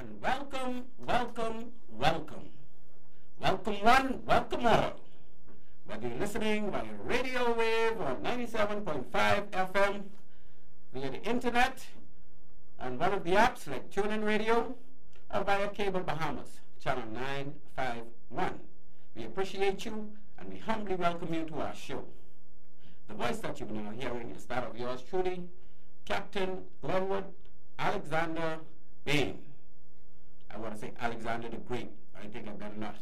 and welcome, welcome, welcome. Welcome one, welcome all. Whether you're listening via radio wave on 97.5 FM, via the internet, on one of the apps like TuneIn Radio, or via cable Bahamas, channel 951. We appreciate you and we humbly welcome you to our show. The voice that you're now hearing is that of yours truly, Captain Glenwood Alexander Bain. I want to say Alexander the Great. I think I better not.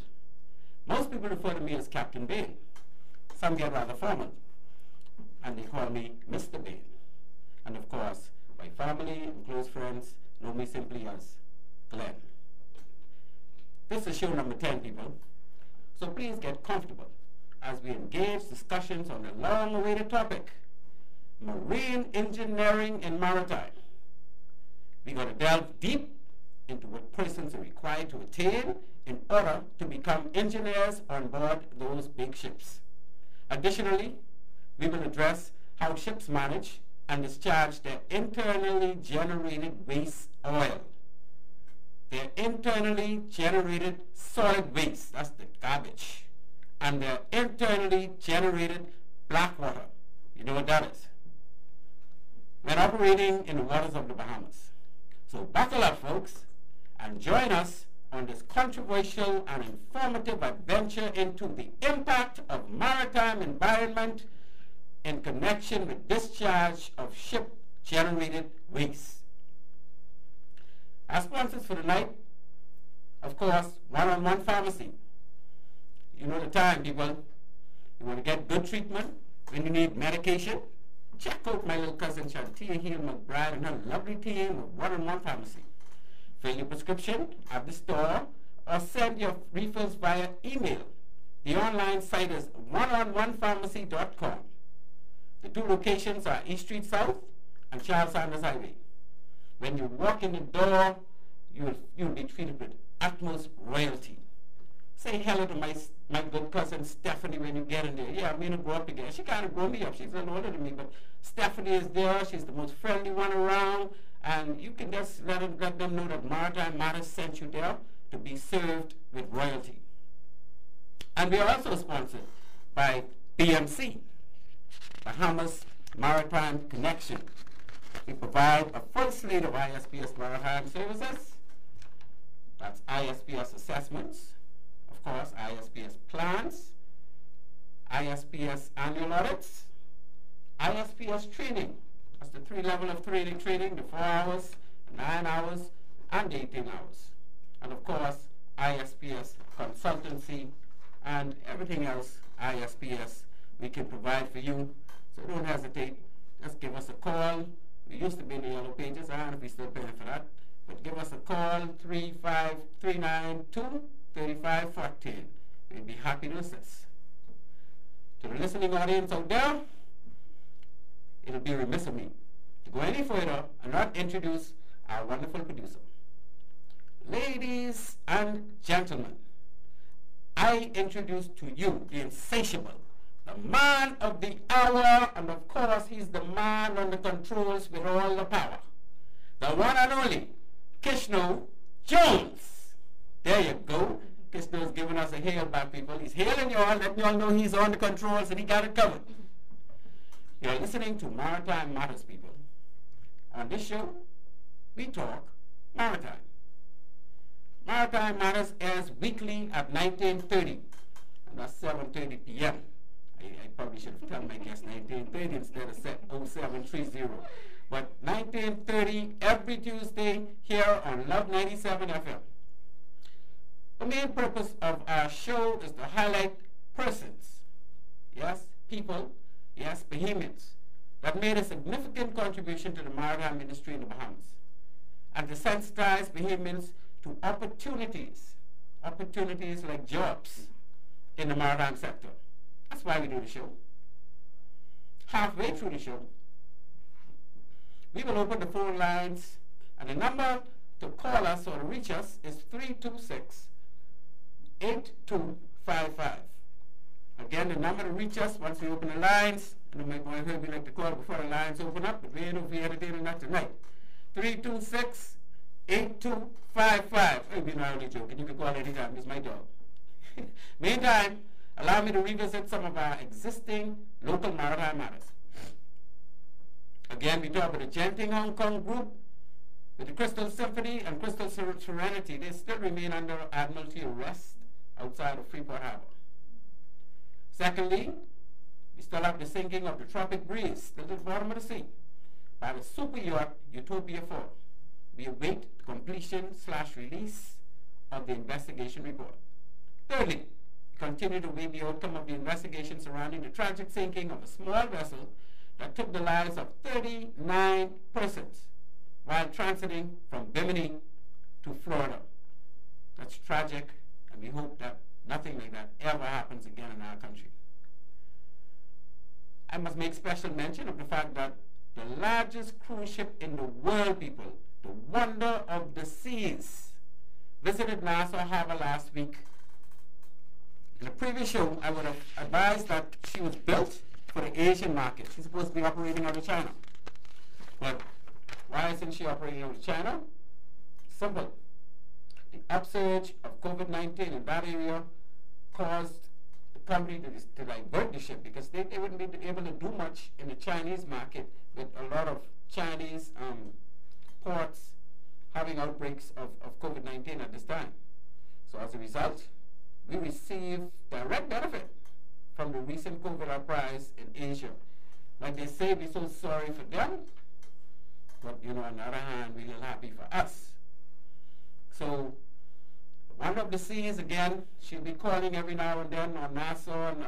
Most people refer to me as Captain Bain. Some get rather formal, and they call me Mr. Bain. And of course, my family and close friends know me simply as Glenn. This is show number 10, people. So please get comfortable as we engage discussions on the long-awaited topic, marine engineering and maritime. We're going to delve deep into what persons are required to attain in order to become engineers on board those big ships. Additionally, we will address how ships manage and discharge their internally generated waste oil. Their internally generated solid waste, that's the garbage, and their internally generated black water. You know what that is? We're operating in the waters of the Bahamas. So buckle up, folks, and join us on this controversial and informative adventure into the impact of maritime environment in connection with discharge of ship-generated waste. Our sponsors for tonight, of course, One-on-One Pharmacy. You know the time, people. You want to get good treatment when you need medication? Check out my little cousin Shantia Hill McBride and her lovely team of One-on-One Pharmacy. Fill your prescription at the store or send your refills via email. The online site is oneononepharmacy.com. The two locations are East Street South and Charles Sanders Highway. When you walk in the door, you'll be treated with utmost royalty. Say hello to my good cousin Stephanie when you get in there. Yeah, I mean to grow up together. She kind of grew me up. She's a little older than me, but Stephanie is there. She's the most friendly one around. And you can just let them know that Maritime Matters sent you there to be served with royalty. And we are also sponsored by BMC, Bahamas Maritime Connection. We provide a full slate of ISPS maritime services. That's ISPS assessments, of course, ISPS plans, ISPS annual audits, ISPS training. That's the 3 level of training, the 4 hours, 9 hours, and 18 hours. And of course, ISPS consultancy and everything else ISPS we can provide for you. So don't hesitate. Just give us a call. We used to be in the yellow pages. I don't know if we're still paying for that. But give us a call, 35392-3514. We'd be happy to assist. To the listening audience out there, it'll be remiss of me to go any further and not introduce our wonderful producer. Ladies and gentlemen, I introduce to you the insatiable, the man of the hour, and of course he's the man on the controls with all the power. The one and only Kishno Jules. There you go. Kishno's giving us a hail back, people. He's hailing you all, letting you all know he's on the controls and he got it covered. You're listening to Maritime Matters, people. On this show, we talk maritime. Maritime Matters airs weekly at 19:30, and that's 7:30 p.m. I probably should have told my guest 19:30 instead of 0730. But 19:30 every Tuesday here on Love 97 FM. The main purpose of our show is to highlight persons, yes, people, yes, Bahamians, that made a significant contribution to the maritime industry in the Bahamas, and to sensitize Bahamians to opportunities like jobs in the maritime sector. That's why we do the show. Halfway through the show, we will open the phone lines, and the number to call us or to reach us is 326-8255. Again, the number to reach us once we open the lines, and you might want to hear me like to call before the lines open up, but we ain't over here entertaining that tonight. 8255. I've been already joking. You can call anytime. It's my dog. Meantime, allow me to revisit some of our existing local maritime matters. Again, we talk about the Genting Hong Kong group with the Crystal Symphony and Crystal Serenity. They still remain under Admiralty arrest outside of Freeport Harbor. Secondly, we still have the sinking of the Tropic Breeze, still at the bottom of the sea, by the super yacht Utopia 4. We await completion/release of the investigation report. Thirdly, we continue to await the outcome of the investigation surrounding the tragic sinking of a small vessel that took the lives of 39 persons while transiting from Bimini to Florida. That's tragic, and we hope that nothing like that ever happens again in our country. I must make special mention of the fact that the largest cruise ship in the world, people, the Wonder of the Seas, visited Nassau Harbor last week. In a previous show, I would have advised that she was built for the Asian market. She's supposed to be operating out of China. But why isn't she operating out of China? Simple. The upsurge of COVID-19 in that area caused the company to divert the ship because they wouldn't be able to do much in the Chinese market with a lot of Chinese ports having outbreaks of COVID-19 at this time. So as a result, we receive direct benefit from the recent COVID uprise in Asia. Like they say, we're so sorry for them, but on the other hand, we're a little happy for us. So, Wonder of the Seas, again, she'll be calling every now and then on Nassau and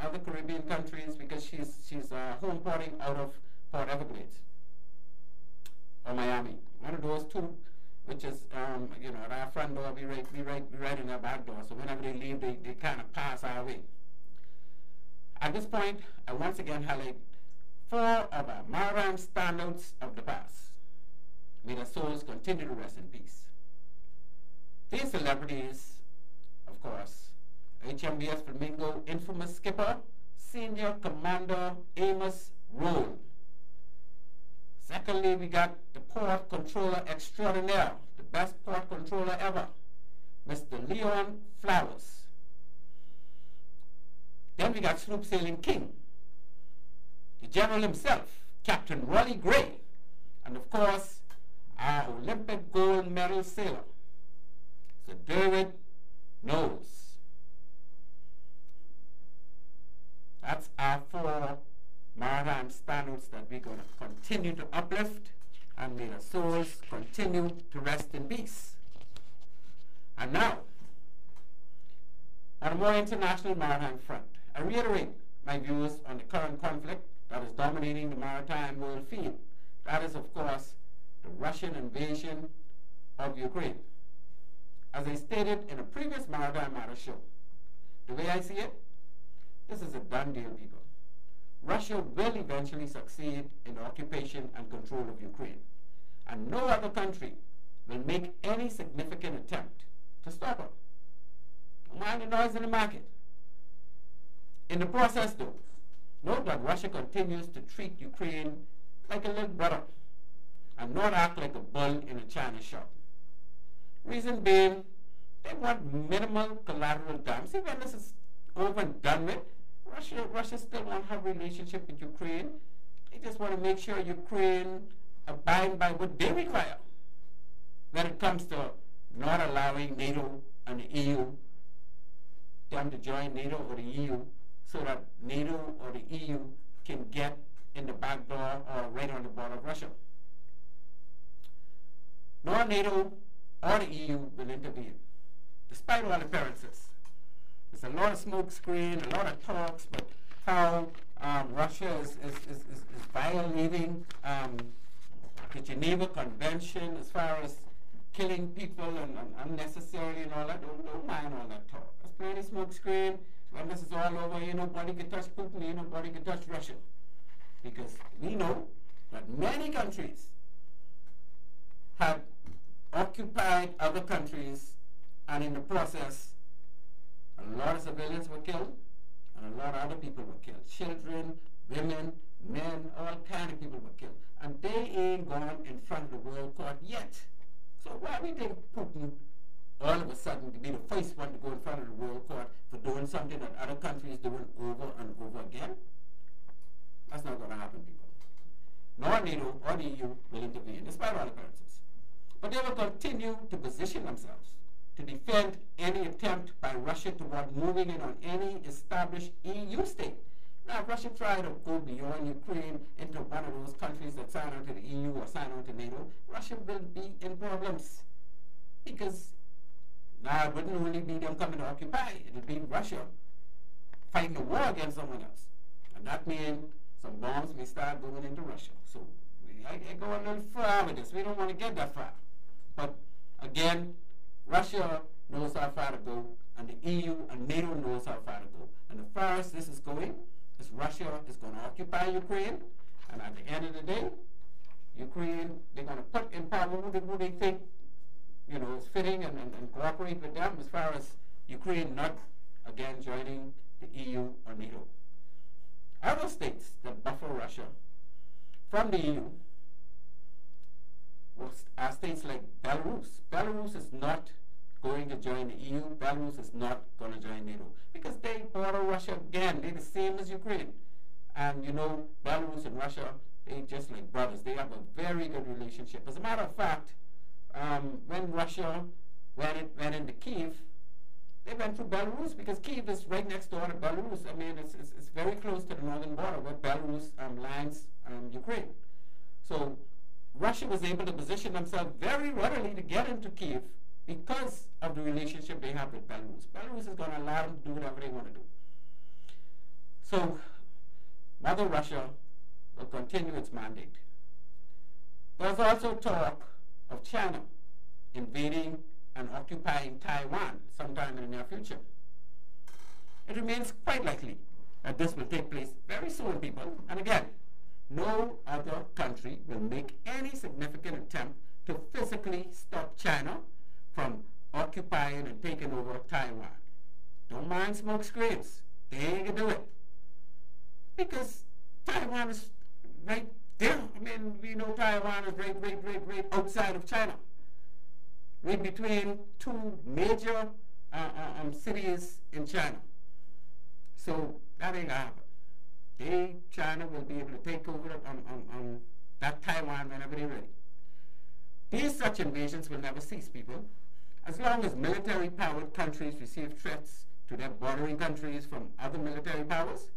other Caribbean countries because she's home porting out of Port Everglades or Miami. One of those two, which is, at our front door, we right in our back door. So whenever they leave, they kind of pass our way. At this point, I once again highlight 4 of our maritime standouts of the past. May their souls continue to rest in peace. These celebrities, of course, HMBS Flamingo infamous skipper, Senior Commander Amos Rolle. Secondly, we got the port controller extraordinaire, the best port controller ever, Mr. Leon Flowers. Then we got sloop sailing king, the general himself, Captain Rolle Gray, and of course, our Olympic gold medal sailor, Sir David Knowles. That's our 4 maritime standards that we're going to continue to uplift, and may their souls continue to rest in peace. And now, on a more international maritime front, I reiterate my views on the current conflict that is dominating the maritime world field. That is, of course, the Russian invasion of Ukraine. As I stated in a previous Maritime Matters show, the way I see it, this is a done deal, people. Russia will eventually succeed in the occupation and control of Ukraine, and no other country will make any significant attempt to stop her. Don't mind the noise in the market. In the process, though, note that Russia continues to treat Ukraine like a little brother and not act like a bull in a china shop. Reason being, they want minimal collateral damage. See, when this is over and done with, Russia still wants her relationship with Ukraine. They just want to make sure Ukraine abide by what they require when it comes to not allowing NATO and the EU, them to join NATO or the EU, so that NATO or the EU can get in the back door or right on the border of Russia. Nor NATO or the EU will intervene, despite all appearances. There's a lot of smoke screen, a lot of talks, but how Russia is violating the Geneva Convention as far as killing people and unnecessarily and all that. Don't mind all that talk. There's plenty of smoke screen. When this is all over, ain't nobody can touch Putin, ain't nobody can touch Russia. Because we know that many countries have occupied other countries, and in the process, a lot of civilians were killed, and a lot of other people were killed. Children, women, men, all kind of people were killed. And they ain't gone in front of the World Court yet. So why we think Putin all of a sudden to be the first one to go in front of the World Court for doing something that other countries doing over and over again? That's not going to happen, people. Nor NATO or the EU will intervene, despite all appearances. But they will continue to position themselves to defend any attempt by Russia toward moving in on any established EU state. Now, if Russia tried to go beyond Ukraine into one of those countries that sign on to the EU or sign on to NATO, Russia will be in problems. Because now it wouldn't only be them coming to occupy, it would be Russia fighting a war against someone else. And that means some bombs may start going into Russia. So I go a little far with this. We don't want to get that far. But again, Russia knows how far to go, and the EU and NATO knows how far to go. And as far as this is going, is Russia is going to occupy Ukraine, and at the end of the day, Ukraine, they're going to put in power who they think, you know, is fitting and cooperate with them as far as Ukraine not, again, joining the EU or NATO. Other states that buffer Russia from the EU are states like Belarus. Belarus is not going to join the EU. Belarus is not going to join NATO because they border Russia again. They're the same as Ukraine. And you know, Belarus and Russia, they're just like brothers. They have a very good relationship. As a matter of fact, when Russia went into Kiev, they went through Belarus because Kiev is right next door to Belarus. I mean, it's very close to the northern border where Belarus lines Ukraine. So Russia was able to position themselves very readily to get into Kiev because of the relationship they have with Belarus. Belarus is going to allow them to do whatever they want to do. So Mother Russia will continue its mandate. There's also talk of China invading and occupying Taiwan sometime in the near future. It remains quite likely that this will take place very soon, people. And again, no other country will make any significant attempt to physically stop China from occupying and taking over Taiwan. Don't mind smoke screens. They ain't gonna do it. Because Taiwan is right there. I mean, we know Taiwan is right outside of China. Right between two major cities in China. So that ain't gonna happen. China will be able to take over on that Taiwan whenever they're ready. These such invasions will never cease, people. As long as military-powered countries receive threats to their bordering countries from other military powers,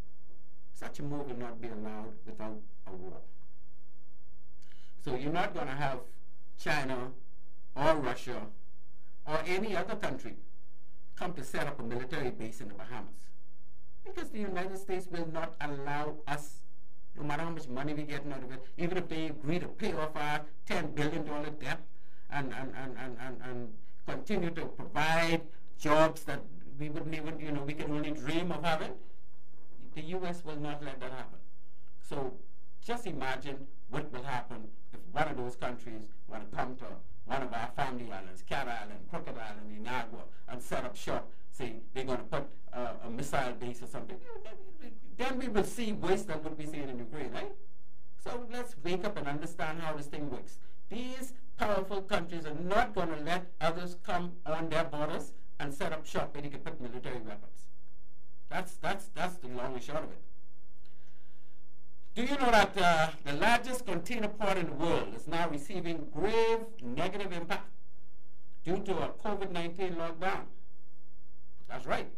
such a move will not be allowed without a war. So you're not going to have China or Russia or any other country come to set up a military base in the Bahamas. Because the United States will not allow us, no matter how much money we get out of it, even if they agree to pay off our $10 billion debt and continue to provide jobs that we wouldn't even, you know, we can only dream of having, the U.S. will not let that happen. So just imagine what will happen if one of those countries were to come to one of our family islands, Cat Island, Crooked Island, Inagua, and set up shop, say they're going to put a missile base or something. Then we will see worse than what we see in Ukraine, right? So let's wake up and understand how this thing works. These powerful countries are not going to let others come on their borders and set up shop where they can put military weapons. That's the long and short of it. Do you know that the largest container port in the world is now receiving grave negative impact due to a COVID-19 lockdown? That's right.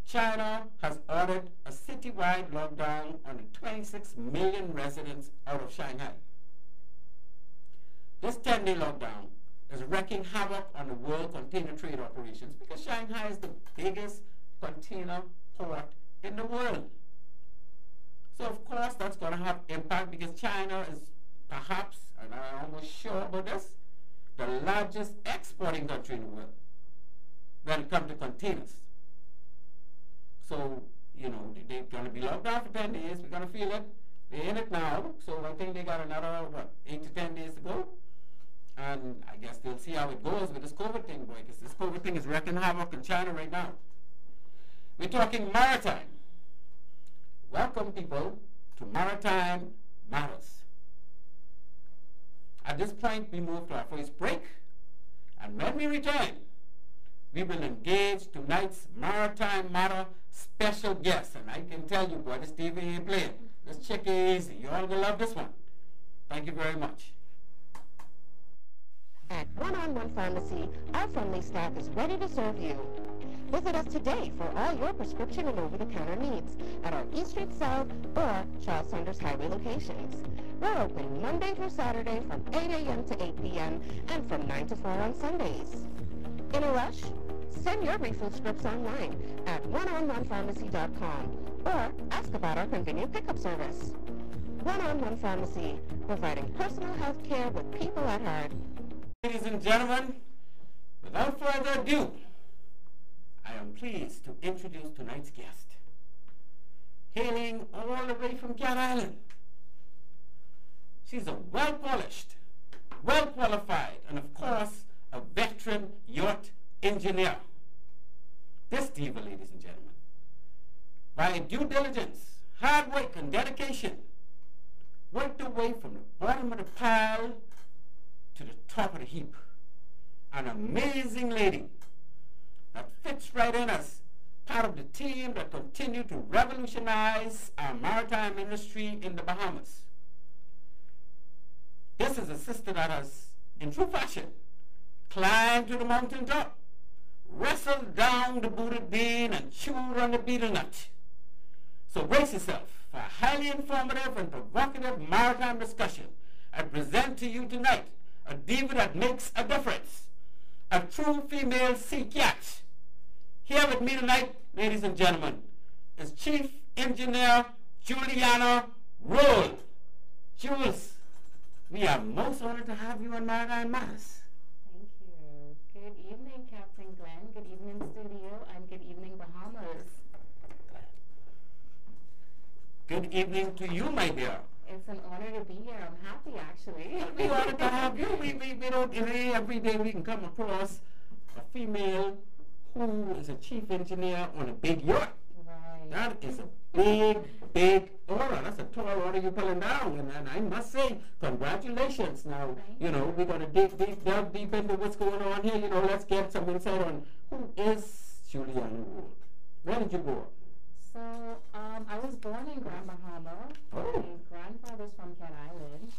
China has ordered a citywide lockdown on the 26 million residents out of Shanghai. This 10-day lockdown is wreaking havoc on the world container trade operations because Shanghai is the biggest container port in the world. So of course that's going to have impact because China is perhaps, and I'm almost sure about this, the largest exporting country in the world when it comes to containers. So, you know, they're going to be locked down for 10 days. We're going to feel it. They're in it now. So I think they got another, 8 to 10 days to go. And I guess they'll see how it goes with this COVID thing, boy, because this COVID thing is wreaking havoc in China right now. We're talking maritime. Welcome, people, to Maritime Matters. At this point, we move to our first break. And when we return, we will engage tonight's Maritime Matter special guest. And I can tell you, boy, this TV ain't playing. This chick is easy. You all gonna love this one. Thank you very much. At One-on-One Pharmacy, our friendly staff is ready to serve you. Visit us today for all your prescription and over-the-counter needs at our East Street South or Charles Saunders Highway locations. We're open Monday through Saturday from 8 a.m. to 8 p.m. and from 9 to 4 on Sundays. In a rush? Send your refill scripts online at oneononepharmacy.com or ask about our convenient pickup service. One-on-One Pharmacy, providing personal health care with people at heart. Ladies and gentlemen, without further ado, I am pleased to introduce tonight's guest. Hailing all the way from Cat Island, she's a well-polished, well-qualified, and of course, a veteran yacht engineer. This diva, ladies and gentlemen, by due diligence, hard work, and dedication, worked her way from the bottom of the pile to the top of the heap. An amazing lady that fits right in as part of the team that continue to revolutionize our maritime industry in the Bahamas. This is a sister that has, in true fashion, climbed to the mountaintop, wrestled down the booted bean, and chewed on the betel nut. So brace yourself for a highly informative and provocative maritime discussion. I present to you tonight a diva that makes a difference, a true female sea cat. Here with me tonight, ladies and gentlemen, is Chief Engineer Juliana Rolle. Jules, we are most honored to have you on Maritime Matters. Thank you. Good evening, Captain Glenn. Good evening, studio, and good evening, Bahamas. Good evening to you, my dear. It's an honor to be here. I'm happy, actually. We're honored to have you. We don't, every day we can come across a female who is a chief engineer on a big yacht. Right. That is a big order. That's a tall order you're pulling down. And I must say, congratulations. Now, you know, we're going to delve deep into what's going on here. You know, let's get some insight on who is Juliana Rolle. Where did you grow up? So, I was born in Grand Bahama. Oh. My grandfather's from Cat Island.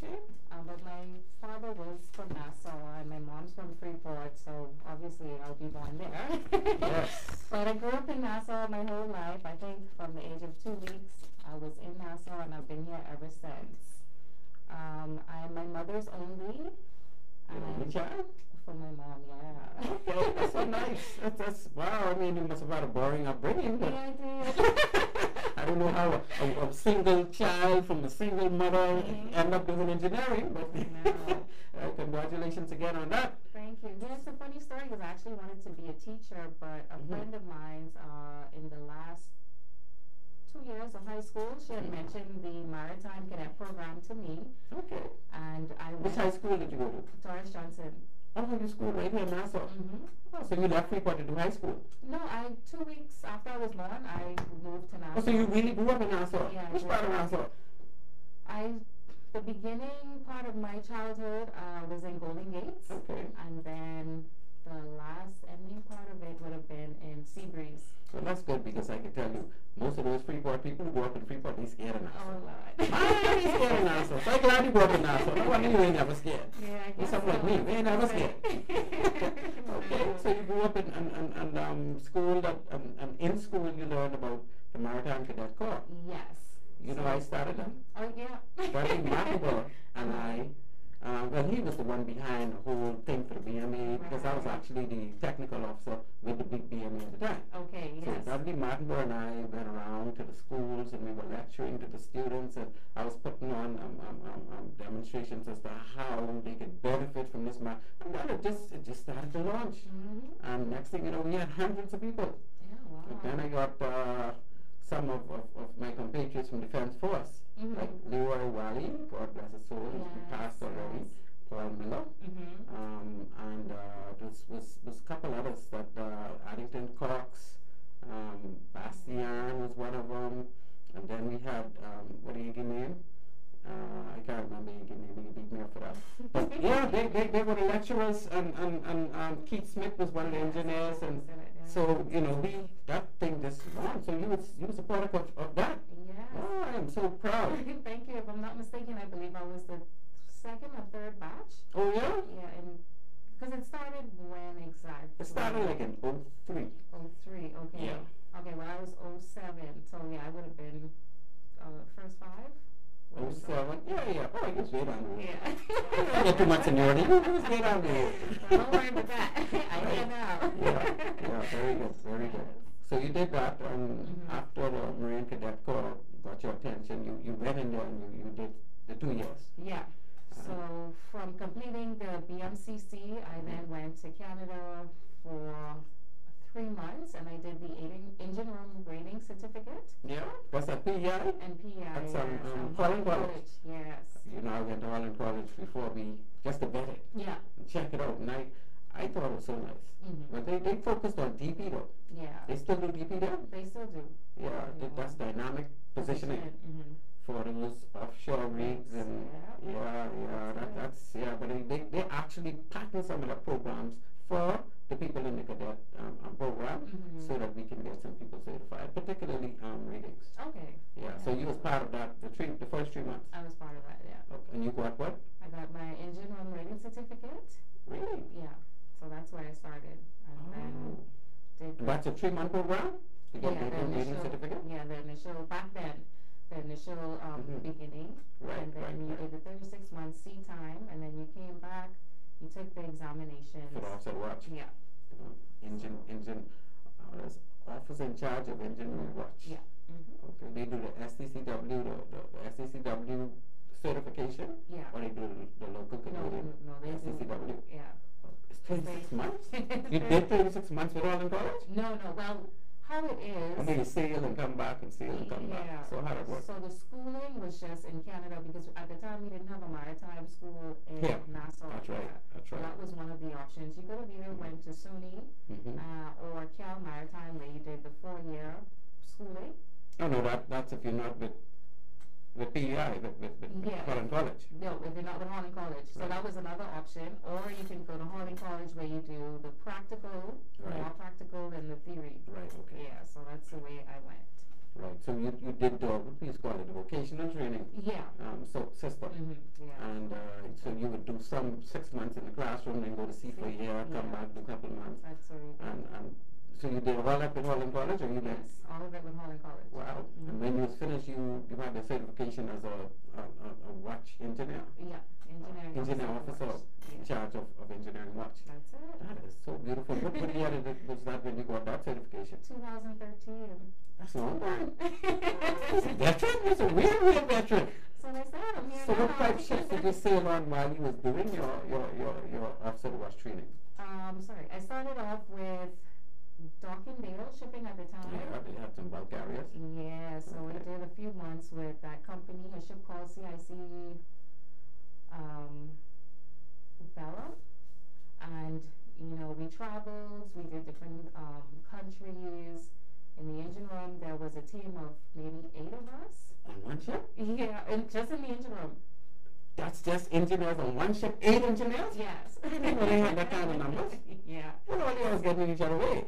But my father was from Nassau, and my mom's from Freeport, so obviously I'll be born there. Yes. But I grew up in Nassau my whole life. I think from the age of 2 weeks, I was in Nassau, and I've been here ever since. I'm my mother's only. Only child? For my mom, yeah. Okay, that's so nice. That's wow. I mean, you must have had a boring upbringing. But Yeah, I did. I don't know how a single child from a single mother end up doing engineering, but congratulations again on that. Thank you. Yeah, it's a funny story because I actually wanted to be a teacher, but a friend of mine in the last 2 years of high school, she had mentioned the Maritime Cadet program to me. Okay. And I went Which high school did you go to? Taurus Johnson. Oh, you school right here in Nassau. Oh, so you left Freeport to do high school? No, 2 weeks after I was born, I moved to Nassau. Oh, so you really grew up in Nassau? Yeah. Which part of Nassau? The beginning part of my childhood was in Golden Gates. Okay. And then the last ending part of it would have been in Seabreeze. Well, that's good because I can tell you, most of those Freeport people who grew up in Freeport, they scared of Nassau. Oh, Lord. I ain't scared of Nassau. So I'm glad you grew up in Nassau. No wonder you ain't never scared. Yeah, I You're guess something like me. We ain't never scared. Okay, so you grew up in school and in school you learned about the Maritime Cadet Corps. Yes. You know I started them? Oh, yeah. Buddy Martinville and I, well, he was the one behind the whole thing for the BMA because I was actually the technical officer with the big BMA at the time. Okay, So yes. Dudley Martinville and I went around to the schools and we were lecturing to the students and I was putting on demonstrations as to how they could benefit from this. And then it just started to launch. And next thing you know, we had hundreds of people. Yeah, wow. And then I got some of my compatriots from the Defense Force, like Leroy Wally, God bless his soul, he passed already, Paul Miller, and there was a couple others that Addington Cox, Bastian was one of them, and then we had, what do you give name? I can't remember your name, you beat me up for that. But yeah, they were the lecturers and Keith Smith was one of the engineers, and so that thing just won. So you was a product of that. Yes. Oh, I am so proud. Thank you. If I'm not mistaken, I believe I was the second or third batch. Oh yeah. Yeah, and because it started when exactly? It started like in 03. 03. Okay. Yeah. Okay. Well, I was 07. So yeah, I would have been first 5. 07? Yeah. Oh, you was way down there. Yeah. You don't get too much seniority. You was way down there. Don't worry about that. I hear now. Yeah, very good, very good. So you did that, and after the Marine Cadet Corps got your attention, you went in there and you did the 2 years. Yeah. So from completing the BMCC, I then went to Canada for 3 months, and I did the engine room rating certificate. Yeah, was that PEI? And PEI, that's yes. Holland College. Yes. I went to Holland College before we just to get it. Yeah. And check it out, and I thought it was so nice. But they focused on DP though. Yeah. They still do DP there? They still do. Yeah, that's dynamic positioning. For those offshore rigs and but they actually patent some of the programs for the people in the cadet program so that we can get some people certified, particularly ratings. Okay. Yeah, so you was part of that the first 3 months. I was part of that, yeah. Okay. And you got what? I got my engine room rating certificate. Really? Yeah. So that's where I started. And then did that's a 3-month program? You got the rating certificate? Yeah, the initial back then. The initial beginning, and then you did the 36 months sea time, and then you came back, you took the examinations. For the offset watch? Yeah. Engine, there's officer in charge of engine room watch. Yeah. Okay, they do the SCCW, the SCCW certification? Yeah. Or they do the local Canadian? No, they SCCW? do. Yeah. It's 36 months? You did 36 months with Rolle College? No, well, how it is. And then you sail and come back and sail and come back. So how did it work? So the schooling was just in Canada because at the time we didn't have a maritime school in Nassau. That's right. So that was one of the options. You could have either went to SUNY or Cal Maritime, where you did the 4-year schooling. Oh no, that's if you're not with PEI, with Holland College. No, if you're not with Holland College. So that was another option. Or you can go to Holland College, where you do the practical, more practical than the theory. Right, okay. Yeah, so that's the way I went. Right, so you did please call it the vocational training. Yeah. System. Yeah. And so you would do some 6 months in the classroom, then go to sea for a year, come back, do a couple of months. Absolutely. And so you did all that with Holland College, or you did? Yes, all of it with Holland College. Wow. And when you was finished, you had the certification as a watch engineer. Yeah, engineer officer in charge of engineering watch. That's it. That is so beautiful. What year was that when you got that certification? 2013. That's a long time. He's a veteran. He's a real veteran. So I said, I'm here so now. what type of shift did you sail on while you was doing your officer watch training? Sorry, I started off with Dockendale shipping at the time. Yeah, they had some bulk carriers. Yeah, so I did a few months with that company, a ship called CIC Bella, and we traveled, we did different countries. In the engine room, there was a team of maybe 8 of us. On one ship? Yeah, and just in the engine room. That's just engineers on one ship? 8 engineers? Yes. I didn't know they had that kind of numbers. Yeah. Well, all they was getting each other away.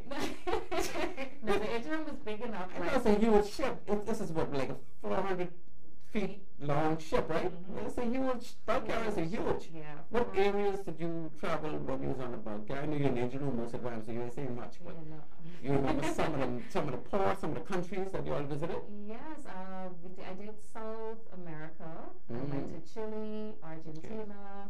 No, the engine room was big enough. That's a huge ship. This is what, like a 400 feet long ship, right? It's a huge, bulk carriers are huge. Yeah. What areas did you travel when you was on the bulk carrier? I know you're in the engine room most of the time, so you ain't saying much, but you remember some of the ports, some of the countries that you all visited? Yes, I did South America. I went to Chile, Argentina,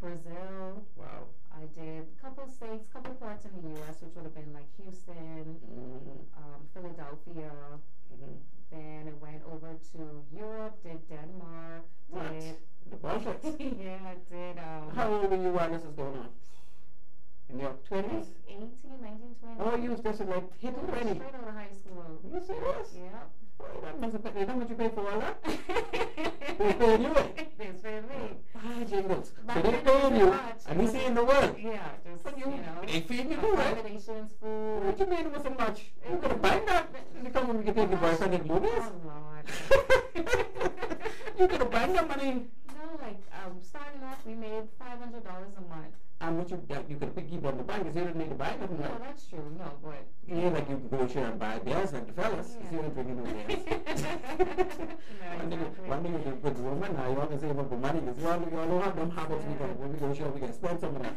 Brazil. Wow. I did a couple states, couple ports in the U.S., which would have been like Houston, Philadelphia. Then I went over to Europe, did Denmark, did the Baltics. Yeah, I did. How old were you while this was going on? In your 20s? 18, 19, 20. Oh, you was just like hitting 20. Straight out of high school. You serious? Yeah. Well, that must have been, how much you pay for all that? They paying you it? They paying me. Ah, jingles. So they paying you, and we seeing the world. Yeah, just, they feeding you too, right? Accommodations, food. What you mean it was so much? You could have banged that in the company we could take your boyfriend in movies. Oh, Lord. You could have banged that money. No, like, starting off, we made $500 a month. and what you could keep on the bank because you didn't need to buy nothing. No, Right? that's true. No, but Yeah, like you can go share and buy beers like the fellas. Yeah. You don't drink no beers. One thing with the woman, now you always save up the money because you all have them habits. When we go share, we can spend some of that.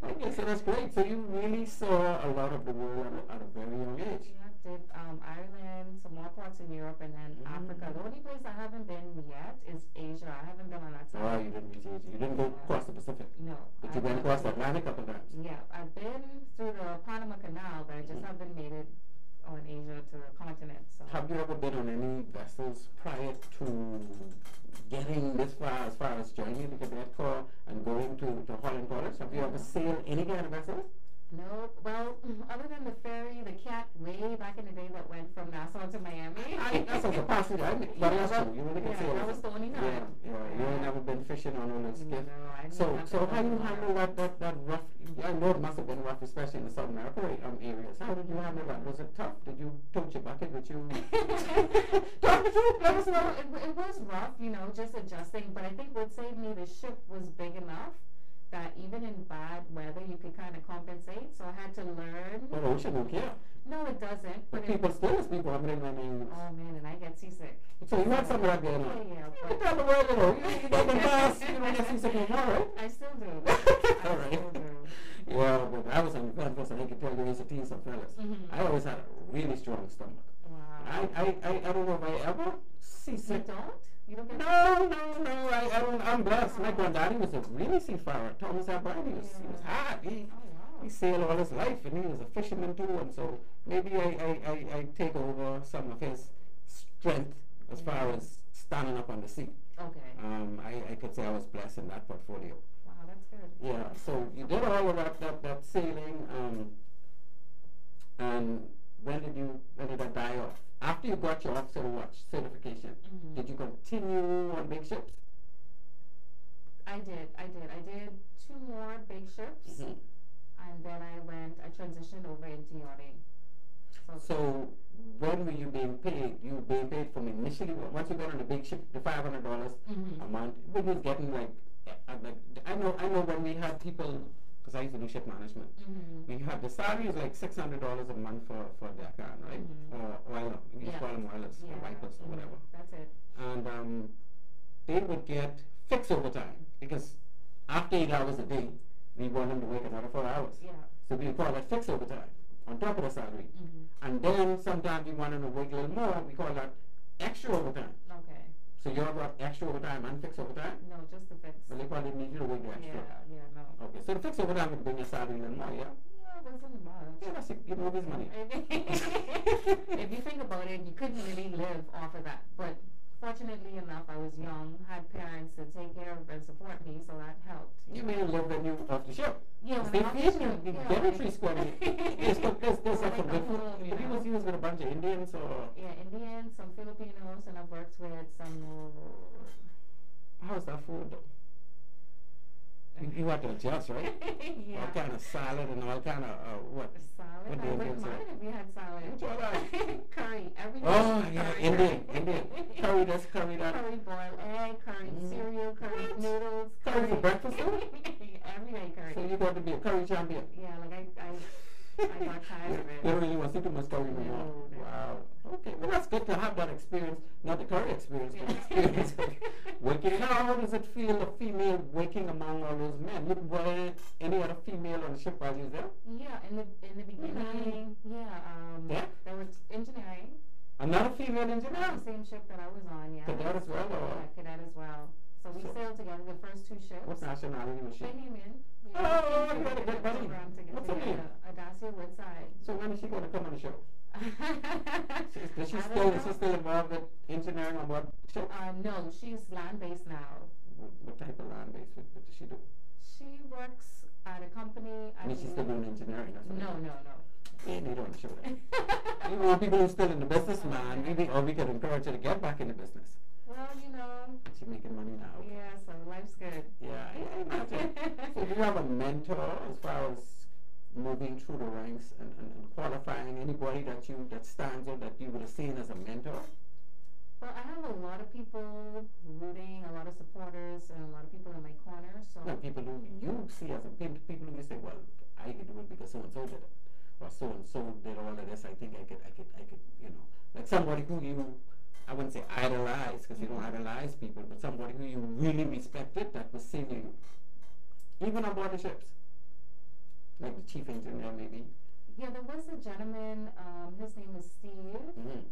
Okay, so that's great. So you really saw a lot of the world at a very young age. Yeah, did Ireland, some more parts in Europe, and then Africa. The only place I haven't been yet is Asia. I haven't been on that side. Oh, you didn't reach Asia. You didn't go across the Pacific. No. But you went across the Atlantic a couple of times. Yeah, I've been through the Panama Canal, but I just haven't made it on Asia to the continent. So. Have you ever been on any vessels prior to getting this far as joining the cadet corps and going to Holland College? Have you ever sailed any kind of vessels? No, well, other than the ferry, the cat way back in the day that went from Nassau to Miami. That's also possible. But that's true. You really can Yeah, sail. that was the only time. Yeah. You ain't never been fishing on all those skiff. No, I So how you handle that rough? I know it must have been rough, especially in the South America areas. How did you handle that? Was it tough? Did you tote your bucket with you? Tell the truth. Let us know. It was rough, just adjusting. But I think what saved me, the ship was big enough that even in bad weather you could kind of compensate. So I had to learn. But ocean don't care. No, it doesn't. But people still is people. I mean, oh man, and I get seasick. so you had some of that going on. Yeah, You can tell the world, you got the pass. You don't get seasick anymore, right? I still do. All right. Still do. Well, but I was on the person. I could tell you was a teen, some fellas. I always had a really strong stomach. Wow. I don't know if I ever seasick. You don't? You don't get No. I'm blessed. My granddaddy was a really seafarer. Thomas Abraham. He was hard. He sailed all his life, and he was a fisherman too. And so maybe I take over some of his strength as far as standing up on the sea. Okay. I could say I was blessed in that portfolio. Wow, that's good. Yeah. So you did all of that sailing. And when did that die off? After you got your officer watch certification, did you continue on big ships? I did 2 more big ships, and then I transitioned over into yachting. So when were you being paid? You were being paid from initially, once you got on the big ship, the $500 a month, when you was getting I know when we had people, because I used to do ship management, we had the salary is like $600 a month for their car, right? Or oiler, we used to call them oilers or wipers or whatever. That's it. And they would get fixed overtime because after 8 hours a day, we want them to work another 4 hours. Yeah. So we call that fixed overtime on top of the salary. And then sometimes we want them to work a little more, we call that extra overtime. Okay. So you got extra overtime and fixed overtime? No, just the fixed. Well, they probably need you to work the extra. Yeah, no. Okay, so the fixed overtime would bring your salary a little more, yeah? Yeah, it wasn't much. Yeah, that's it. You know his money. If you think about it, you couldn't really live off of that. But fortunately enough, I was young, had parents to take care of and support me, so that helped. You may live when you off the ship. Yeah, They when I'm off feed the you. ship, You yeah, get a like- tree squad. There's something like a different. home, you But know. he was with a bunch of Indians or... Yeah, Indians, some Filipinos, and I've worked with some... How's that food though? You had to adjust, right? Yeah. All kind of salad and all kind of what? Salad? What I do you wouldn't think, mind sir? if we had salad. Which one like? Curry. Every day. Oh yeah, curry. Indian. Curry this, curry that. Curry boiled egg, curry cereal, curry What? noodles. Curry for breakfast too? Every day curry. So you got to be a curry champion. Yeah, like I got tired of it. You don't really want to see too much curry anymore. No. Wow. Okay, well that's good to have that experience, not the curry experience, but the experience of working. Now, how does it feel, a female working among all those men? Were any other female on the ship while you were there? Yeah, in the beginning, Yeah? there was engineering. Another female engineer? The same ship that I was on, yeah. Cadet as well, or? Yeah, cadet as well. So we So- sailed together the first 2 ships. What nationality was she? Bahamian. Oh, you had a good buddy. program together. What's her name? Adacia Woodside. So when is she going to come on the show? Is she I still don't know. involved with engineering on what ship? No, she's land-based now. What type of land base? What does she do? She works at a company. I mean, she's still doing engineering. That's what I mean. No. Yeah, need on the show then. We want people who are still in the business, man. We could encourage her to get back in the business. Well, She's making money now. yeah, so life's good. Yeah, I imagine. So do you have a mentor as far as moving through the ranks and qualifying anybody that stands out that you would have seen as a mentor? Well, I have a lot of people rooting, a lot of supporters, and a lot of people in my corner. So No, people who you see as a people who you say, well, I could do it because so and so did it, or so and so did all of this. I think I could, you know, like somebody who you, I wouldn't say idolize because you don't idolize people, but somebody who you really respected that was singing, even on board the ships, like the chief engineer maybe. yeah, there was a gentleman. His name is Steve. Mm-hmm.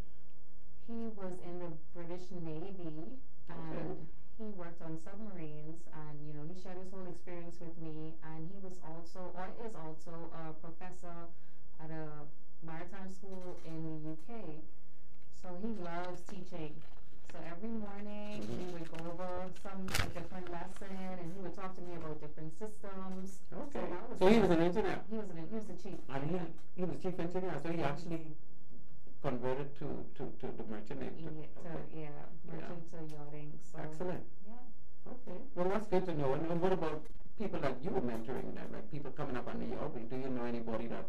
He was in the British Navy, and he worked on submarines, and you know, he shared his whole experience with me. And he was also, or is also, a professor at a maritime school in the UK. So he loves teaching. So every morning we would go over some different lesson, and he would talk to me about different systems. Okay. that So he was an engineer. He was the chief. And he was chief engineer, so he actually converted to the merchant navy. Merchant to yachting. So Excellent. yeah. Okay. Well, that's good to know. And what about people that you were mentoring, like people coming up under your wing? Do you know anybody that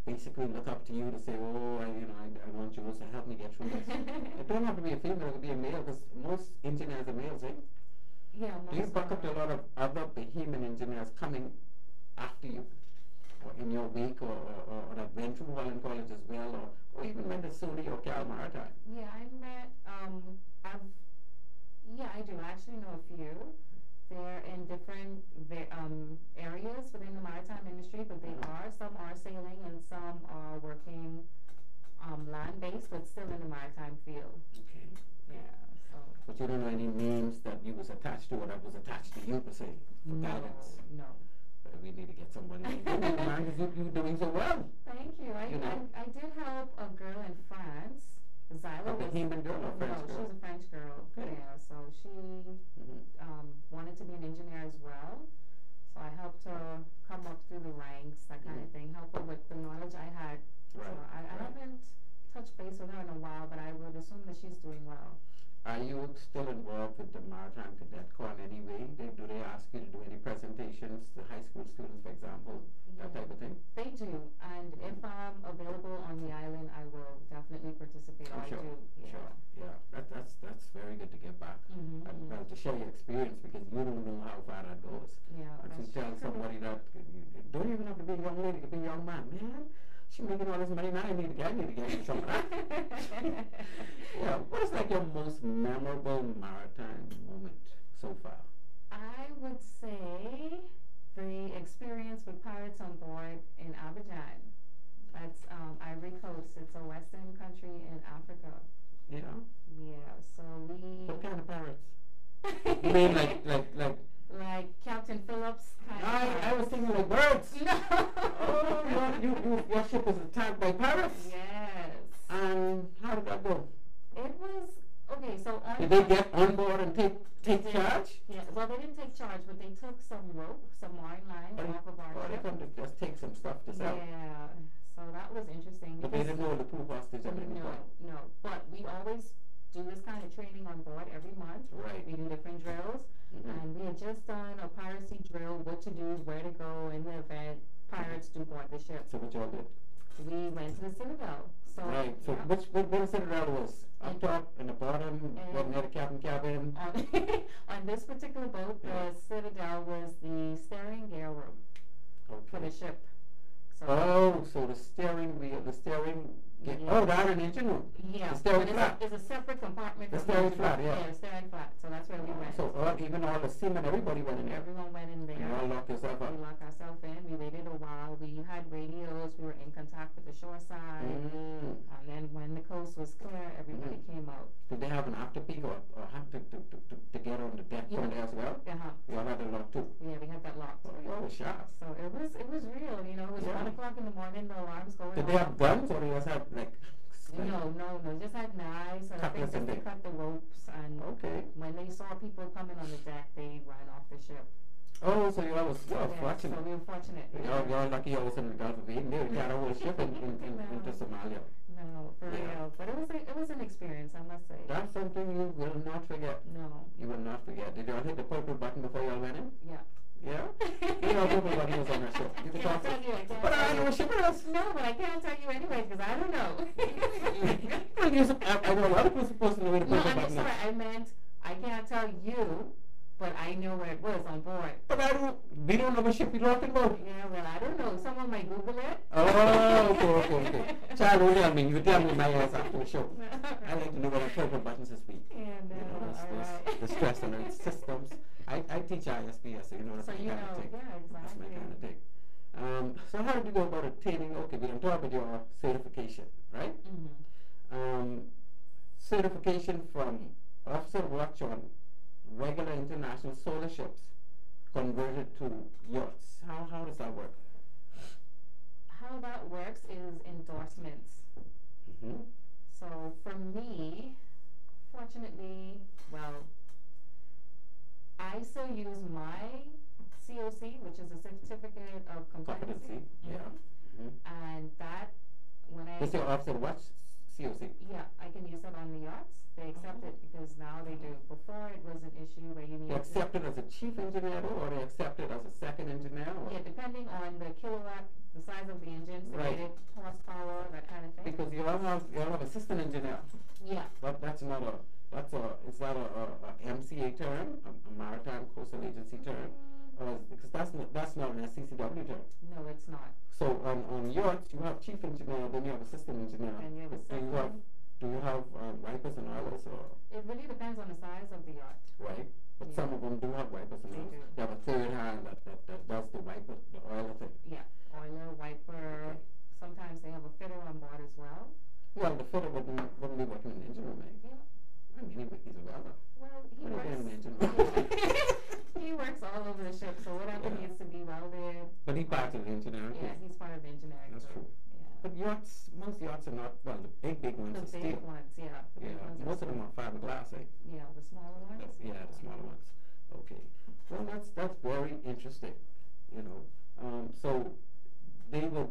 basically look up to you to say, oh, I want Jules to help me get through this? It don't have to be a female, it could be a male, because most engineers are males, eh? Yeah. Do you buck up to a lot of other Bahamian engineers coming after you, or in your wake, or that went through Holland College as well, or even went to SUNY or Cal Maritime? Yeah, I met, I do actually know a few. They're in different areas within the maritime industry, but some are sailing and some are working land-based, but still in the maritime field. Okay. Yeah, so. But you don't know any names that you was attached to or that was attached to you per se, for guidance? No. We need to get somebody like you, man, because you're doing so well. Thank you. I did help a girl in France. Zyla A Bahamian girl or French girl? No, she was a French girl. Okay. Yeah, so she wanted to be an engineer as well. So I helped her come up through the ranks, that kind of thing, help her with the knowledge I had. Right. So I haven't touched base with her in a while, but I would assume that she's doing well. Are you still involved with the Maritime Cadet Corps in any way? Do they ask you to do any presentations to high school students, for example, that type of thing? They do, and if I'm available on the island, I will definitely participate. Oh, sure, sure, yeah. That's very good to give back, and to share your experience, because you don't know how far that goes. Yeah, and to tell somebody that don't even have to be a young lady, it could be a young man. Man, she's making all this money now. I need to get some of that. Yeah. What is like your most memorable maritime moment so far? I would say the experience with pirates on board in Abidjan. That's Ivory Coast. It's a western country in Africa. Yeah. Yeah. So we. What kind of pirates? You mean like Captain Phillips kind of I pirates. was thinking like birds. No. Oh, your ship was attacked by pirates? Yes. And how did that go? It was okay. So Did they get on board and take charge? Yeah. Well, they didn't take charge, but they took some rope, some mooring lines off of our Or they ship. come to just take some stuff to sell? Yeah. So that was interesting. But they didn't know the crew hostage at any point? No. But we always do this kind of training on board every month. Right. We do different drills. And we had just done a piracy drill, what to do, where to go in the event pirates do board the ship. So what y'all did? We went to the Citadel. So, Right. So yeah. what the Citadel was? Up top, in the bottom, near the cabin? On this particular boat, the Citadel was the steering gear room for the ship. So So the steering wheel, the iron engine room. Yeah, The steering flat. It's a separate compartment. The for steering engine. flat, yeah. Yeah, steering flat. So that's where we went. So even all the seamen, everybody went in there. Everyone went in there. And you all locked yourself up. We locked ourselves in. We waited a while. We had radios. We were in contact with the shore side. And then when the coast was clear, everybody came out. Did they have an after peak or have to get on the deck from there as well? You all had a lock too? Yeah, we had that locked. Oh, you all were sharp. So it was real. You know, it was 1 o'clock in the morning. The alarms going. Did they have guns or they just have like? No. Just had knives. So I think just to cut the ropes. And when they saw people coming on the deck, they ran off the ship. Oh, so you all was fortunate. So we were fortunate. You're lucky you was in the Gulf of Aden. They would carry a whole ship into Somalia. No, for real. But it was an experience, I must say. That's something you will not forget. No. You will not forget. Did you all hit the purple button before you all went in? Yeah. Yeah? You know, everybody was on her ship. You can talk to Can't tell you, I can't But I tell know you. what ship it is. No, but I can't tell you anyway because I don't know. I know a lot of people supposed to know where the No, paper I'm button sorry. is. I meant I can't tell you, but I know where it was on board. But we don't know what ship you're talking about. Yeah, well, I don't know. Someone might Google it. Oh, okay. Child, don't tell me. You tell me my ass after the show. I like to know what our purple buttons this week. And, The stress alert systems. I teach ISPS, so you know that's So my you kind know, of thing. yeah, exactly. That's my kind of thing. So how did you go about obtaining, okay, we don't talk about your certification, right? Mm-hmm. Certification from officer watch on regular international solar ships converted to yachts. How does that work? How that works is endorsements. Mm-hmm. So for me, fortunately, well, I still use my COC, which is a certificate of competency. Yeah. Mm-hmm. And that, when I... Is your officer watch COC? Yeah, I can use it on the yachts. They accept it because now they do. Before it was an issue where you They needed accept it as a chief engineer or they accept it as a second engineer? Or? Yeah, depending on the kilowatt, the size of the engines, the Right. rated horsepower, that kind of thing. Because you all have assistant engineer. Yeah. But is that a MCA term, a Maritime Coastal Agency term? Because that's not an SCCW term. No, it's not. So on yachts, you have chief engineer, then you have assistant engineer. And you have a second. Do you have wipers and oilers? Or? It really depends on the size of the yacht. Right. But Yeah. some of them do have wipers and They oilers. do. They have a third hand that does the wiper, the oiler thing. Yeah, oiler, wiper. Sometimes they have a fitter on board as well. Well, the fitter wouldn't be working in the engine room, eh? Yeah. I mean, he's a welder. Well, he What are you doing in the works. engine room? He works all over the ship, so whatever Yeah. needs to be welded. But he's part of the engineering. Yeah, he's part of the engineering. That's group. true. Yeah. But yachts, most yachts are not, well, the big ones The are big steel. ones, yeah. The big Yeah, ones most of them are fiberglass, eh? Yeah, the smaller ones. Yeah, the smaller ones. Okay. Well, that's very interesting. You know, so they will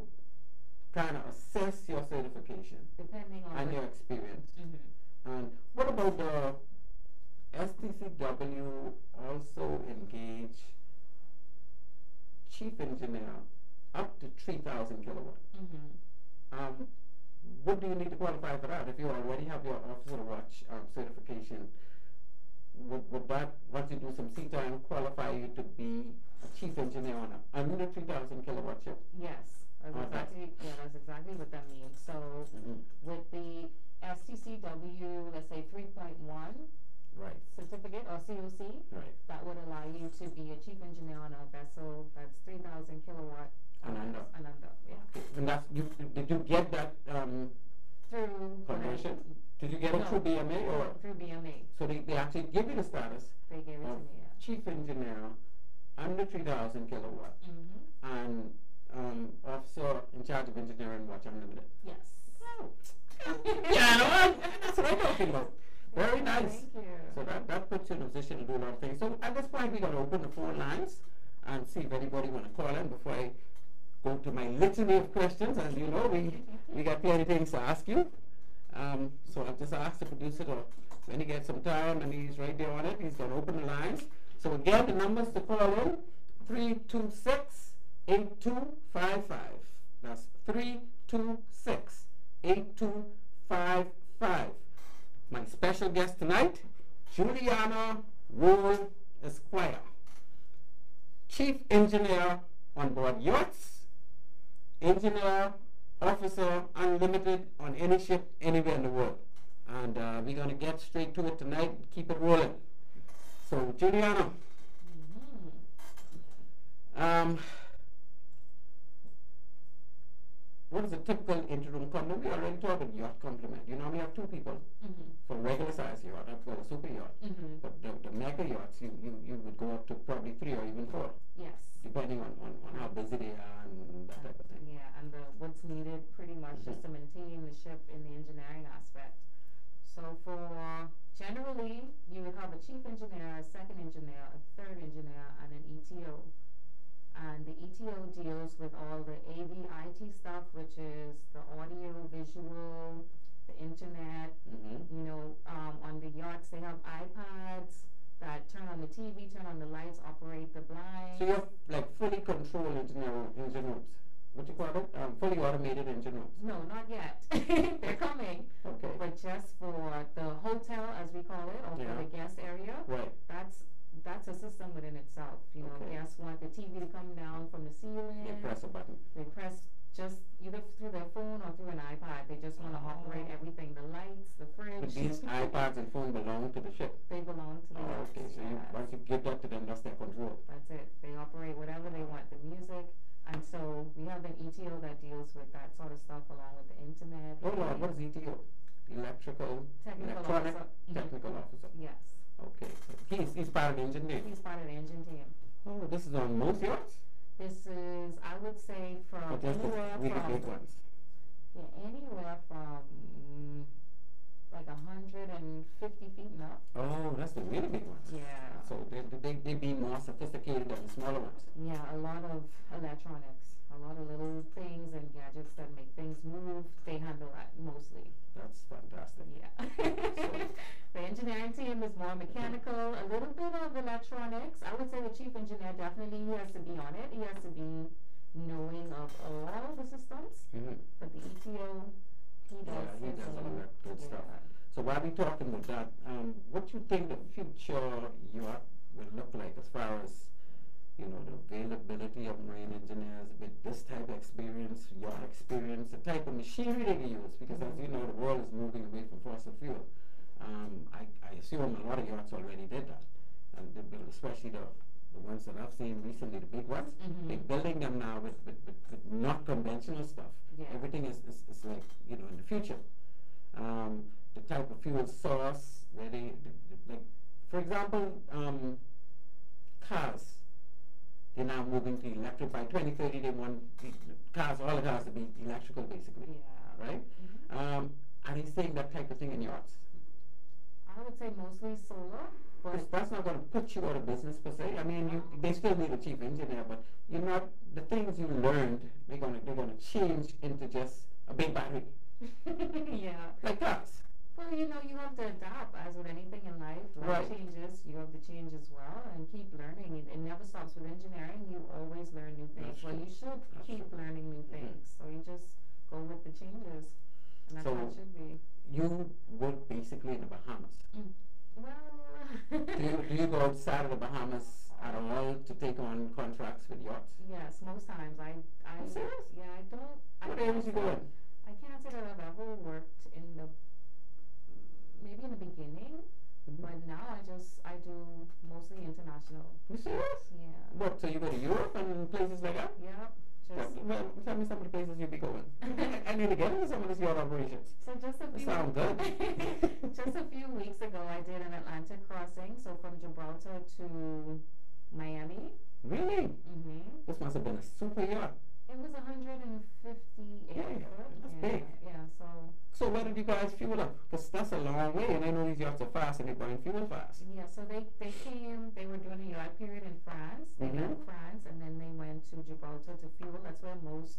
kind of assess your certification Depending on and the- your experience. Mhm. And what about the STCW also engage chief engineer up to 3,000 kilowatt? Mhm. What do you need to qualify for that? If you already have your officer watch certification, would that, once you do some sea time, qualify you to be a chief engineer on a under 3,000 kilowatt ship? Yes, that's Okay. that's exactly what that means. So with the STCW, let's say 3.1 Right. certificate or COC, Right. that would allow you to be a chief engineer on a vessel that's 3,000 kilowatt And under. and under. Yeah. And did you get that Through conversion? Did you get it through BMA or? through BMA? So they actually give you the status They gave it to of me. Yeah. chief engineer under 3,000 kilowatt Mhm. and officer in charge of engineering watch unlimited. Yes. Yeah, no, that's what I'm talking about. Very nice. Thank you. So that puts you in a position to do a lot of things. So at this point, we're going to open the phone lines and see if anybody want to call in before I go to my litany of questions. As you know, we got plenty of things to ask you. So I've just asked the producer to, when he gets some time and he's right there on it, he's going to open the lines. So again, the numbers to call in, 326-8255. That's 326-8255. My special guest tonight, Juliana Rolle Esquire, Chief Engineer on board yachts, Engineer, Officer, Unlimited on any ship anywhere in the world. And we're going to get straight to it tonight and keep it rolling. So, Juliana, what is a typical interim compliment? We already talked about yacht compliment. You normally have two people for regular size yacht, I've got a super yacht. But the mega yachts, you would go up to probably 3 or even 4, Yes. depending on how busy they are and that type of thing. Yeah, and what's needed pretty much just to maintain the ship in the engineering aspect. So for generally, you would have a chief engineer, a second engineer, a third engineer, and an ETO. And the ETO deals with all the AV/IT stuff, which is the audio, visual, the internet. You know, on the yachts they have iPads, that turn on the TV, turn on the lights, operate the blinds. So you have like fully controlled engine rooms. What you call it? Fully automated engine rooms. No, not yet. They're coming. Okay. But just for the hotel, as we call it, or for the guest area, right. That's a system within itself. You know, guests want the TV to come down from the ceiling. They press a button. They press just either through their phone or through an iPad. They just want to operate everything, the lights, the fridge. But these iPads and phone belong to the ship? They belong to the yacht. Okay, so once you give that to them, that's their control. That's it. They operate whatever they want, the music. And so we have an ETO that deals with that sort of stuff along with the internet. Hold on, what is ETO? Electrical, electronic technical officer. Yes. Okay, so he's part of the engine team? He's part of the engine team. Oh, this is on most yachts? This is, I would say, from anywhere from... really big ones. Yeah, anywhere from like 150 feet and up. Oh, that's the really big ones. Yeah. So they be more sophisticated than the smaller ones. Yeah, a lot of electronics, a lot of little things and gadgets that make things move. They handle that mostly. That's fantastic. Yeah. The engineering team is more mechanical, a little bit of electronics. I would say the chief engineer definitely has to be on it. He has to be knowing of all the systems. But the ETO, he does all that good stuff. So while we're talking about that, what do you think the future yacht will look like as far as, you know, the availability of marine engineers with this type of experience, yacht experience, the type of machinery they can use? Because as you know, the world is moving away from fossil fuel. I assume a lot of yachts already did that, and they build, especially the ones that I've seen recently, the big ones. They're building them now with not conventional stuff. Yeah. Everything is like, you know, in the future. The type of fuel source, where they like, for example, cars. They're now moving to electric. By 2030, they want all the cars to be electrical, basically. Yeah. Right? Are they saying that type of thing in yachts? I would say mostly solar. Because that's not going to put you out of business per se. I mean, they still need a chief engineer, but you're not, the things you learned, they're going to change into just a big battery. Yeah. Like cars. Well, you know, you have to adapt, as with anything in life. Life changes, you have to change as well, and keep learning. It never stops with engineering. You always learn new things. Well, you should keep learning new things. So you just go with the changes, and that's how it should be. You work basically in the Bahamas. Well, do you go outside of the Bahamas at all to take on contracts with yachts? Yes, most times. Serious? Yeah, I don't. What areas you go in? I can't say that I've ever worked in maybe in the beginning, but now I do mostly international. You serious? Yeah. What, so you go to Europe and places like that? Yeah. Well, tell me some of the places you'll be going. I need to get into some of these yacht operations. So just a few. Sound good. Just a few weeks ago, I did an Atlantic crossing, so from Gibraltar to Miami. Really? This must have been a super yacht. It was 158 foot. That's big. Yeah, so where did you guys fuel up? Because that's a long way, and I know these yachts are fast and they burn fuel fast. Yeah, so they came, they were doing a yacht period in France. They left France, and then they went to Gibraltar to fuel. That's where most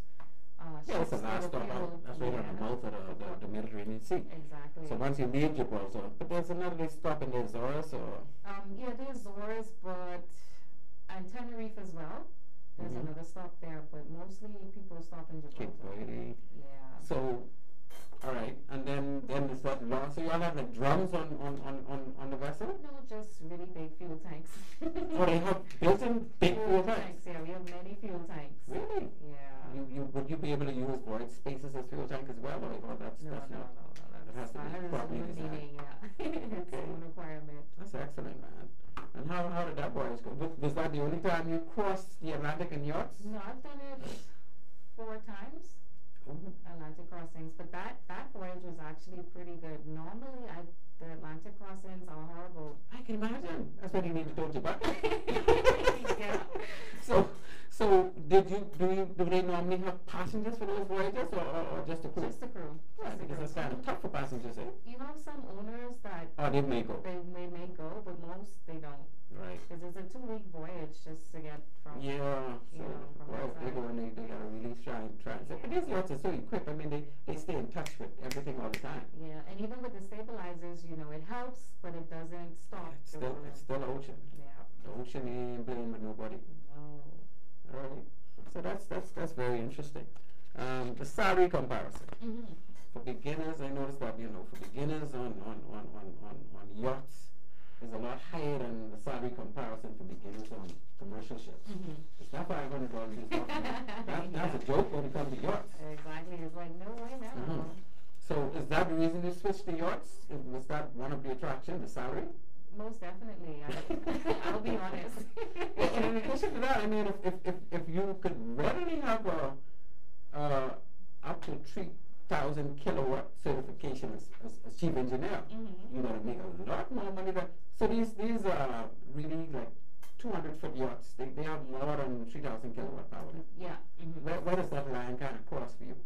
that's the last stop. That's right on the mouth of the Mediterranean Sea. Exactly. So once you leave Gibraltar, but there's another stop in the Azores, or? Yeah, the Azores, and Tenerife as well. There's another stop there, but mostly people stop in Gibraltar. Yeah. So, all right, and then is that long? So you all have like drums on the vessel? No, just really big fuel tanks. Oh, they have built-in big fuel tanks? Yeah, we have many fuel tanks. Really? Yeah. Would you be able to use void spaces as fuel tank as well, or that's no. It has to be properly designed. It's a requirement. That's excellent, man. And how did that voyage go? Was that the only time you crossed the Atlantic in yachts? No, I've done it 4 times. Atlantic crossings, but that voyage was actually pretty good. Normally, the Atlantic crossings are horrible. I can imagine. That's when you need to go to back. Yeah. So do they normally have passengers for those voyages or just the crew? Just the crew. Yeah, Just the because crew. it's kind of tough for passengers, eh? You have some owners that Oh, they may go. they may go, but most they don't. Right. Because it's a 2-week voyage just to get from. Yeah, so, from well, that they go side. and they gotta really try. But these yachts are so equipped, I mean, they stay in touch with everything all the time. Yeah, and even with the stabilizers, it helps, but it doesn't stop. It's still the ocean. Yeah. The ocean ain't playing with nobody. No. All right. So that's very interesting. The salary comparison. Mm-hmm. For beginners, I noticed that, for beginners on yachts is a lot higher than the salary comparison for beginners on commercial ships. Mm-hmm. It's not $500 that's a joke when it comes to yachts. Exactly. It's like, no way now. Mm-hmm. So is that the reason you switched to yachts? Was that one of the attractions, the salary? Most definitely. I'll be honest. And in addition to that, I mean, if you could readily have up to 3,000 kilowatt certification as chief engineer, you're going to make a lot more money. So these are really like 200-foot yachts. They have more than 3,000 kilowatt power. Yeah. Mm-hmm. Where does that line kind of cross for you?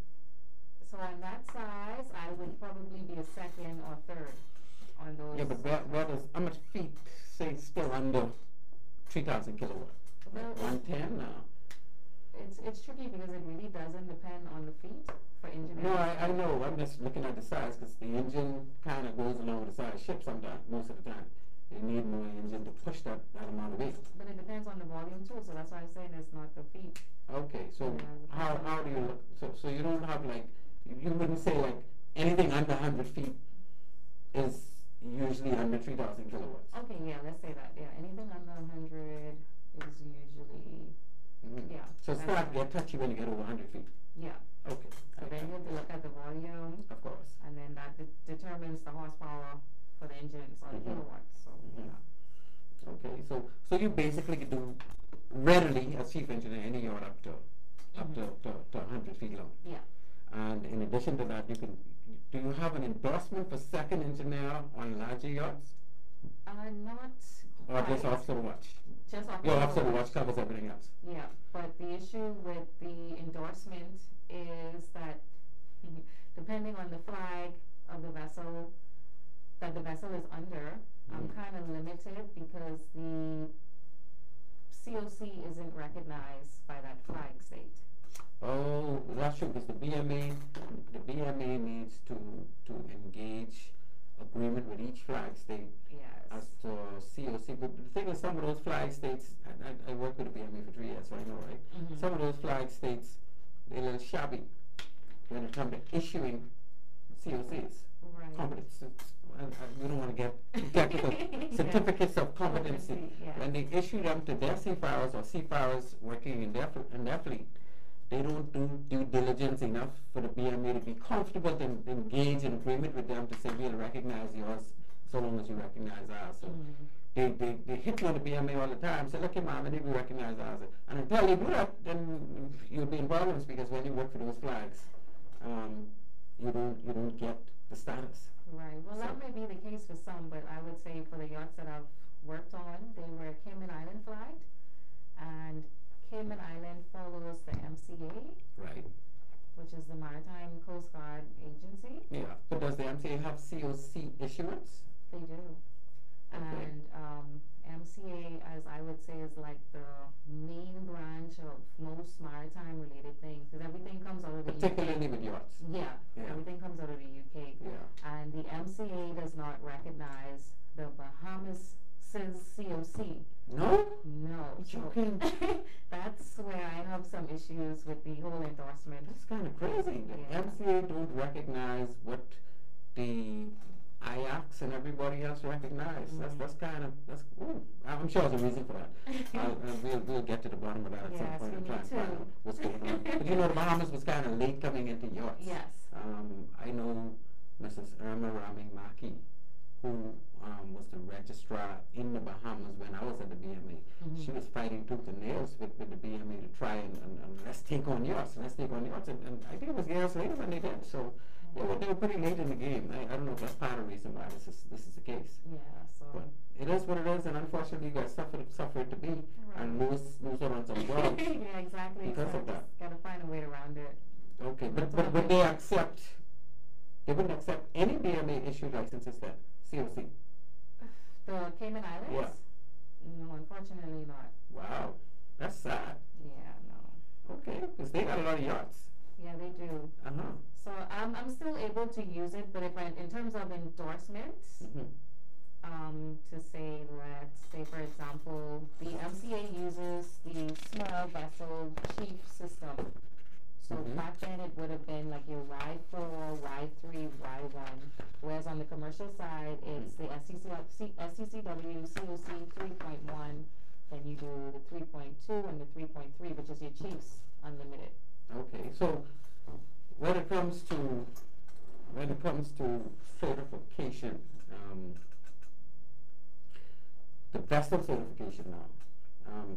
So on that size, I would probably be a second or third on those. Yeah, but where does, how much feet, say, still under 3,000 kilowatt? Well, 110 now? It's tricky because it really doesn't depend on the feet for engineering. No, I know. I'm just looking at the size because the engine kind of goes along with the size of the ship sometimes, most of the time. You need more engine to push that amount of weight. But it depends on the volume too, so that's why I'm saying it's not the feet. Okay, so Yeah, how do you look? So you don't have like, you wouldn't say like anything under 100 feet is usually under 3,000 kilowatts. Okay, yeah, let's say that. Yeah, anything under 100 is usually, yeah. So it's that's not fine. get touchy when you get over 100 feet. Yeah. Okay. So then you have to look at the volume, Of course. and then that determines the horsepower for the engines or the kilowatts. So yeah. Okay, so you basically could do readily as chief engineer any yacht up to 100 feet long. Yeah. And in addition to that, do you have an endorsement for second engineer on larger yachts? Not Or quite. just officer watch? Just off Your the officer watch. watch covers everything else. Yeah, but the issue with the endorsement is that depending on the flag of the vessel that the vessel is under, I'm kind of limited because the COC isn't recognized by that flag state. Oh, that's true, because the BMA needs to engage agreement with each flag state as Yes. to COC. But the thing is, some of those flag states, I worked with the BMA for 3 years, so I know, right? Some of those flag states, they're a little shabby when it comes to issuing COCs. Right. Competence. We don't want to get technical. Certificates of competency. Yeah. When they issue them to their seafarers or seafarers working in their fleet, they don't do due diligence enough for the BMA to be comfortable to engage in agreement with them to say we'll recognize yours so long as you recognize ours. So they hit you on the BMA all the time, say, look, mom, I think we recognize ours. And until you do that, then you'll be in problems because when you work for those flags, you don't get the status. Right. Well, that may be the case for some, but I would say for the yachts that I've worked on, they were Cayman Island flagged, and Cayman Island follows the MCA, Right. which is the Maritime Coast Guard Agency. Yeah. But does the MCA have COC issuance? They do. Okay. And MCA, as I would say, is like the main branch of most maritime related things, because everything comes out of the Particularly UK. with yachts. Yeah, Yeah. everything comes out of the UK. Yeah. And the MCA does not recognize the Bahamas COC. No? No. Joking. That's where I have some issues with the whole endorsement. That's kind of crazy. The Yeah. MCA don't recognize what the IACs and everybody else recognize. That's kind of, I'm sure there's a reason for that. We'll get to the bottom of that at some Yes, point we and try need and find to. out what's going on. But you know, the Bahamas was kind of late coming into yachts. Yes. I know Mrs. Irma Rami Maki, who was the registrar in the Bahamas when I was at the BMA. She was fighting tooth and nails with the BMA to try and let's take on yachts, and I think it was years later when they did. So They were pretty late in the game. I don't know if that's part of the reason why this is the case. Yeah, so. But it is what it is, and unfortunately, you guys suffer it to be, and lose out on some jobs. Yeah, exactly. Because so of that. Gotta find a way around it. Okay, but would they accept? They wouldn't accept any BMA issued licenses then. COC. The Cayman Islands? Yeah. No, unfortunately not. Wow, that's sad. Yeah, no. Okay, because they got a lot of yachts. Yeah, they do. So I'm still able to use it, but if in terms of endorsements, to say, let's say for example, the MCA uses the small vessel chief system. So back then it would have been like your Y4, Y3, Y1, whereas on the commercial side it's the SCCW COC 3.1, then you do the 3.2 and the 3.3, which is your chiefs unlimited. Okay, so when it comes to certification, the vessel certification now,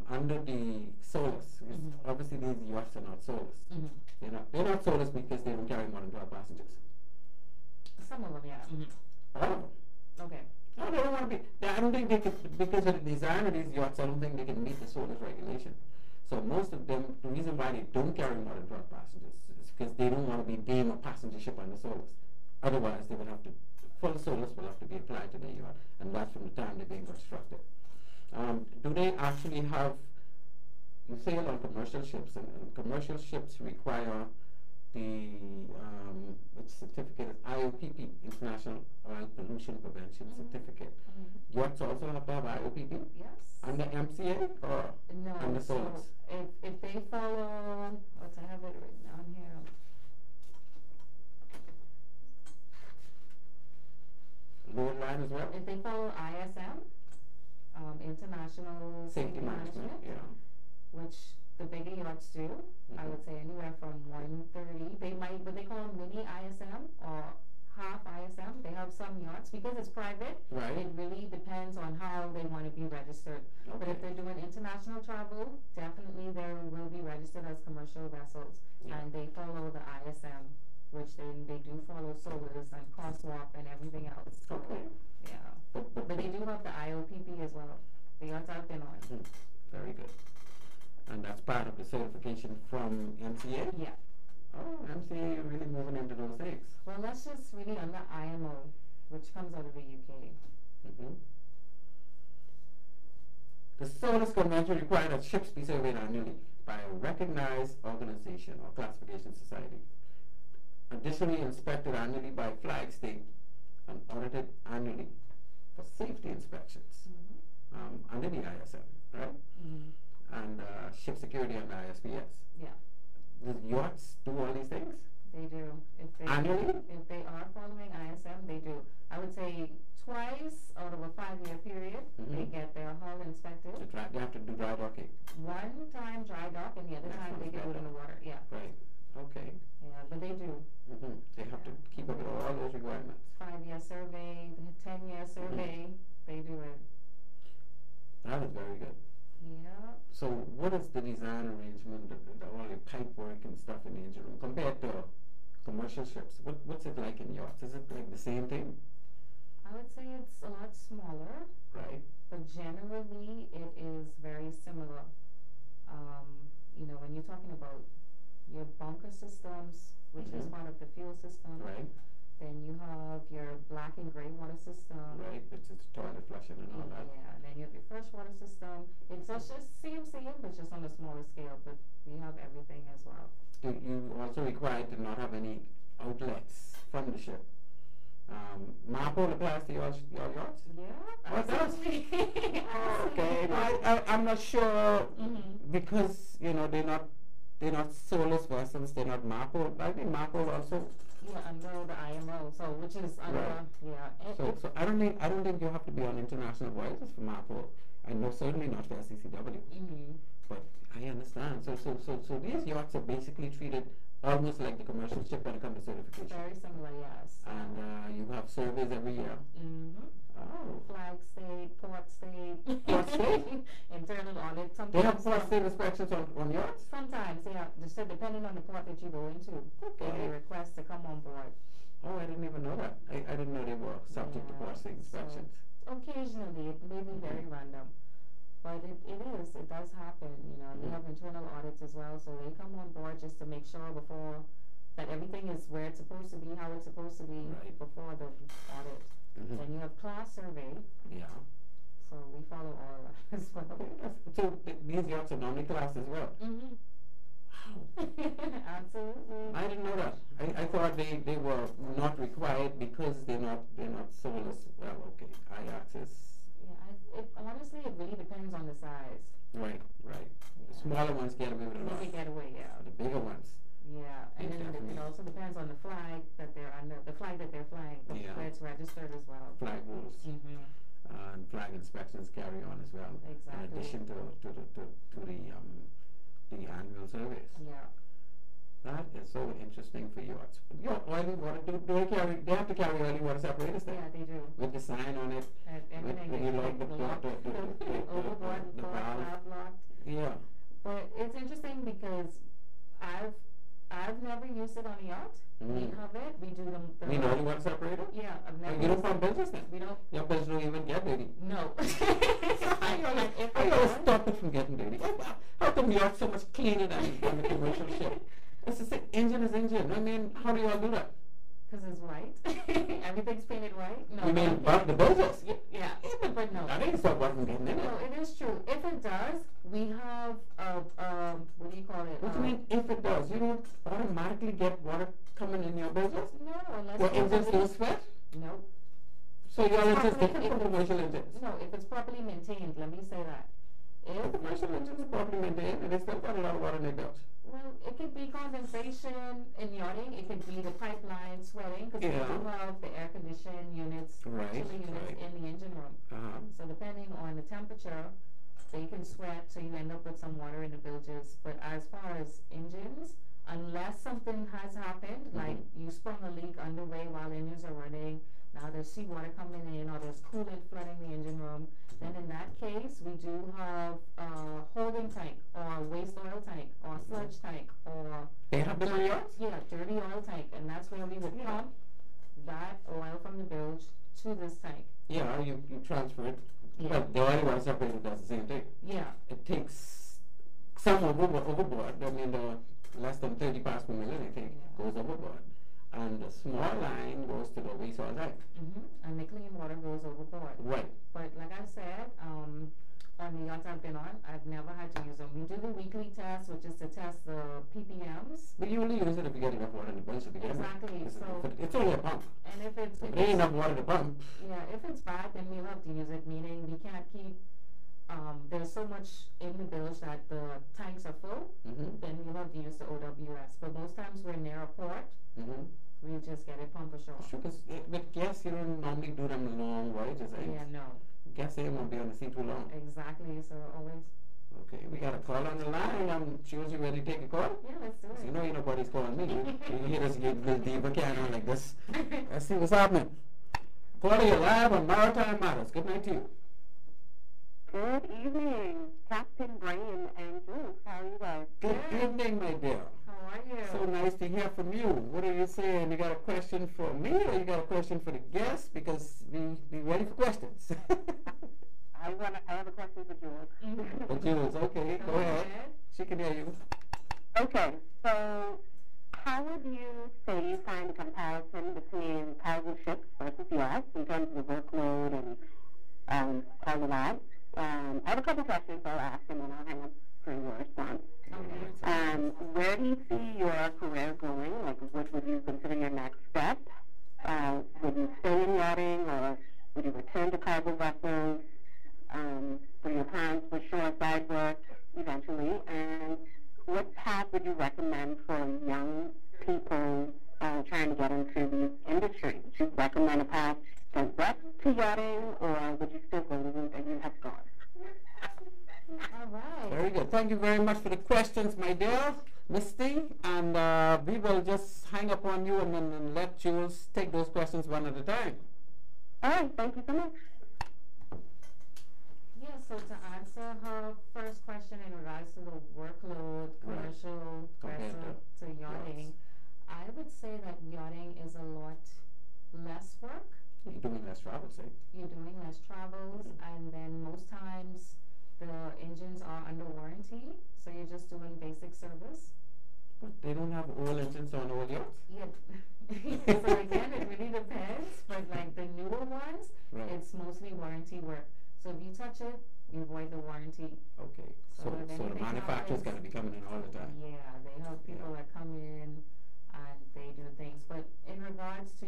under the SOLAS, obviously these yachts are not SOLAS. They're not SOLAS because they don't carry more than 12 passengers. Some of them, yeah. All of them. Okay. No, they don't want to be. I don't think they could, because of the design of these yachts, I don't think they can meet the SOLAS regulation. So most of them, the reason why they don't carry more than 12 passengers is because they don't want to be deemed a passenger ship under SOLAS. Otherwise, they will have to, full SOLAS will have to be applied to their yacht, and that's from the time they're being constructed. Do they actually have, you sail on commercial ships, and commercial ships require the, which certificate is IOPP, International Oil Pollution Prevention Certificate. Yachts also have to have IOPP? Yes. Under MCA or no, under SOLAS? So if they follow, let's have it written down here. Lower line as well? If they follow ISM, International Safety Management, yeah. Which the bigger yachts do, I would say anywhere from 130. They might, what they call mini ISM or half ISM. They have some yachts because it's private. Right. It really depends on how they want to be registered. Okay. But if they're doing international travel, definitely they will be registered as commercial vessels, and they follow the ISM, which then they do follow SOLAS and crosswalk and everything else. So, yeah. But they do have the IOPP as well. The yachts I've been on. Very good. And that's part of the certification from MCA? Yeah. Oh, MCA, you're really moving into those things. Well, that's just really under IMO, which comes out of the UK. The SOLAS Convention requires that ships be surveyed annually by a recognized organization or classification society. Additionally, inspected annually by flag state and audited annually for safety inspections under the ISM, right? And ship security under ISPS. Yeah. Does yachts do all these things? They do. Annually? If they are following ISM, they do. I would say twice out of a 5-year period, they get their hull inspected. They have to do dry docking. One time dry dock, and the other time they can do it in the water. Yeah. Right. Okay. Yeah, but they do. They have to keep up with all those requirements. 5-year survey, the 10-year survey, they do it. That is very good. Yeah. So what is the design arrangement, all the pipe work and stuff in the engine room compared to commercial ships? What's it like in yachts? Is it like the same thing? I would say it's a lot smaller. Right. But generally it is very similar. You know, when you're talking about your bunker systems, which is part of the fuel system. Right. Then you have your black and gray water system. Right, which is toilet flushing and all that. Yeah, and then you have your fresh water system. It's just same, but just on a smaller scale, but we have everything as well. You also required to not have any outlets from the ship. MARPOL applies to your yachts? Yeah, Oh, it does? Okay, I'm not sure because, you know, they're not SOLAS vessels, they're not MARPOL. I think MARPOL also. Yeah, under the IMO, so which is under So I don't think you have to be on international voyages for MARPOL. I know certainly not for SCCW. But I understand. So these yachts are basically treated almost like the commercial ship when it comes to certification. Very similar, yes. And you have surveys every year. Oh. Flag state, port state. Port state? Internal audit. Sometimes They have port state inspections on yachts? Sometimes, yeah. Just depending on the port that you go into. Okay. They request to come on board. didn't even know that. I didn't know they were subject to port inspections. So occasionally, it may be very random, but it does happen. You know, they have internal audits as well, so they come on board just to make sure before that everything is where it's supposed to be, how it's supposed to be before the audit. Then you have class survey. Yeah. So we follow all of that as well. So these yachts are normally classed as well. Wow. Absolutely. I didn't know that. I thought they were not required because they're not sold as well. Okay, yachts is. Yeah, honestly, it really depends on the size. Right. The smaller ones get away with a lot. They can get away, yeah. The bigger ones. Yeah, and then it also depends on the flag that they're under, the flag that they're flying, where it's registered as well. Flag rules. And flag inspections carry on as well. Exactly. In addition to the annual surveys. Yeah. That is so interesting for yachts. Your oily water, they have to carry oily water separators then? Yeah, they do. With the sign on it. Everything. When you load the overboard, the valve. locked. Yeah. But it's interesting because I've never used it on a yacht. We have it. We do them. You know you want a separator? Yeah, I've never. You don't find business then? We don't. Your business don't even get dirty. No. I always stop it from getting dirty. How come yachts so much cleaner than the commercial ship? It's just engine is engine. I mean, how do you all do that? Because it's white. Everything's painted white. No. You mean the business? Yeah. But no. I didn't stop water from getting in it. No, it is true. If it does, we have what do you call it? What do you mean if it does? You don't automatically get water coming in your business? No, unless your engines don't sweat? Nope. So your engines different from commercial engines? No, if it's properly maintained, let me say that. If commercial engines are properly maintained and they still got a lot of water in their belts. Well, it could be condensation in yachting. It could be the pipeline sweating because we do have the air conditioning units, chilling units in the engine room. So depending on the temperature, they can sweat, so you end up with some water in the bilges. But as far as engines, unless something has happened, like you sprung a leak underway while engines are running, now there's seawater coming in or there's coolant flooding the engine room, then in that case we do have a holding tank or waste oil tank or sludge tank or they have them on yachts? Yeah, dirty oil tank, and that's where we would pump that oil from the bilge to this tank. Yeah, you transfer it. Yeah. But the oil water separator does the same thing. Yeah. It takes some overboard. I mean, less than 30 parts per million, I think, goes overboard. And the small line goes to the waste oil tank. And the clean water goes overboard. Right. But like I said, on the yachts I've been on, I've never had to use them. We do the weekly test, which is to test the PPMs. But you only use it if you get enough water in the bilge to begin with. Exactly. So it's only a pump. And if it's there ain't enough water to pump. Yeah, if it's bad, then we'll have to use it. Meaning we can't keep. There's so much in the bilge that the tanks are full. Then we'll have to use the OWS. But most times we're near a port. We just get it pumped ashore. Sure, but gas, you don't normally do them long voyages, eh? Yeah, no. Gas ain't won't be on the sea too long. Exactly, so always. Okay, we got a call on the line. Jules, you ready to take a call? Yeah, let's do it. You know nobody's calling me. You hear us get this diva can on like this. Let's see what's happening. Calling you live on Maritime Matters. Good night to you. Good evening, Captain Brian and Jules. How are you guys? Good evening, my dear. How are you? So nice to hear from you. What are you saying? You got a question for me or you got a question for the guests? Because we ready for questions. I have a question for Jules. For Jules, okay. Go ahead. She can hear you. Okay, so how would you say you find a comparison between cargo ships versus yachts in terms of the workload and all of that? I have a couple questions I'll ask them and I'll hang up for your response. Where do you see your career going? Like, what would you consider your next step? Would you stay in yachting or would you return to cargo vessels? For your plans for shoreside work eventually? And what path would you recommend for young people trying to get into the industry? Would you recommend a path direct to yachting, or would you still go the route that you have gone? All right. Very good. Thank you very much for the questions, my dear Misty. And we will just hang up on you and then let Jules take those questions one at a time. All right. Thank you so much. Yeah, so to answer her first question in regards to the workload, commercial vessel to yachting, I would say that yachting is a lot less work. You're doing less travel, say. You're doing less travels, and then most times the engines are under warranty, so you're just doing basic service. But they don't have oil engines on oil yachts. Yeah. So again, it really depends, but like the newer ones, Right. it's mostly warranty work. So if you touch it, you void the warranty. Okay. So if the anything manufacturer's happens- got to be coming in all the time. Yeah, they have people that come in and they do things. But in regards to,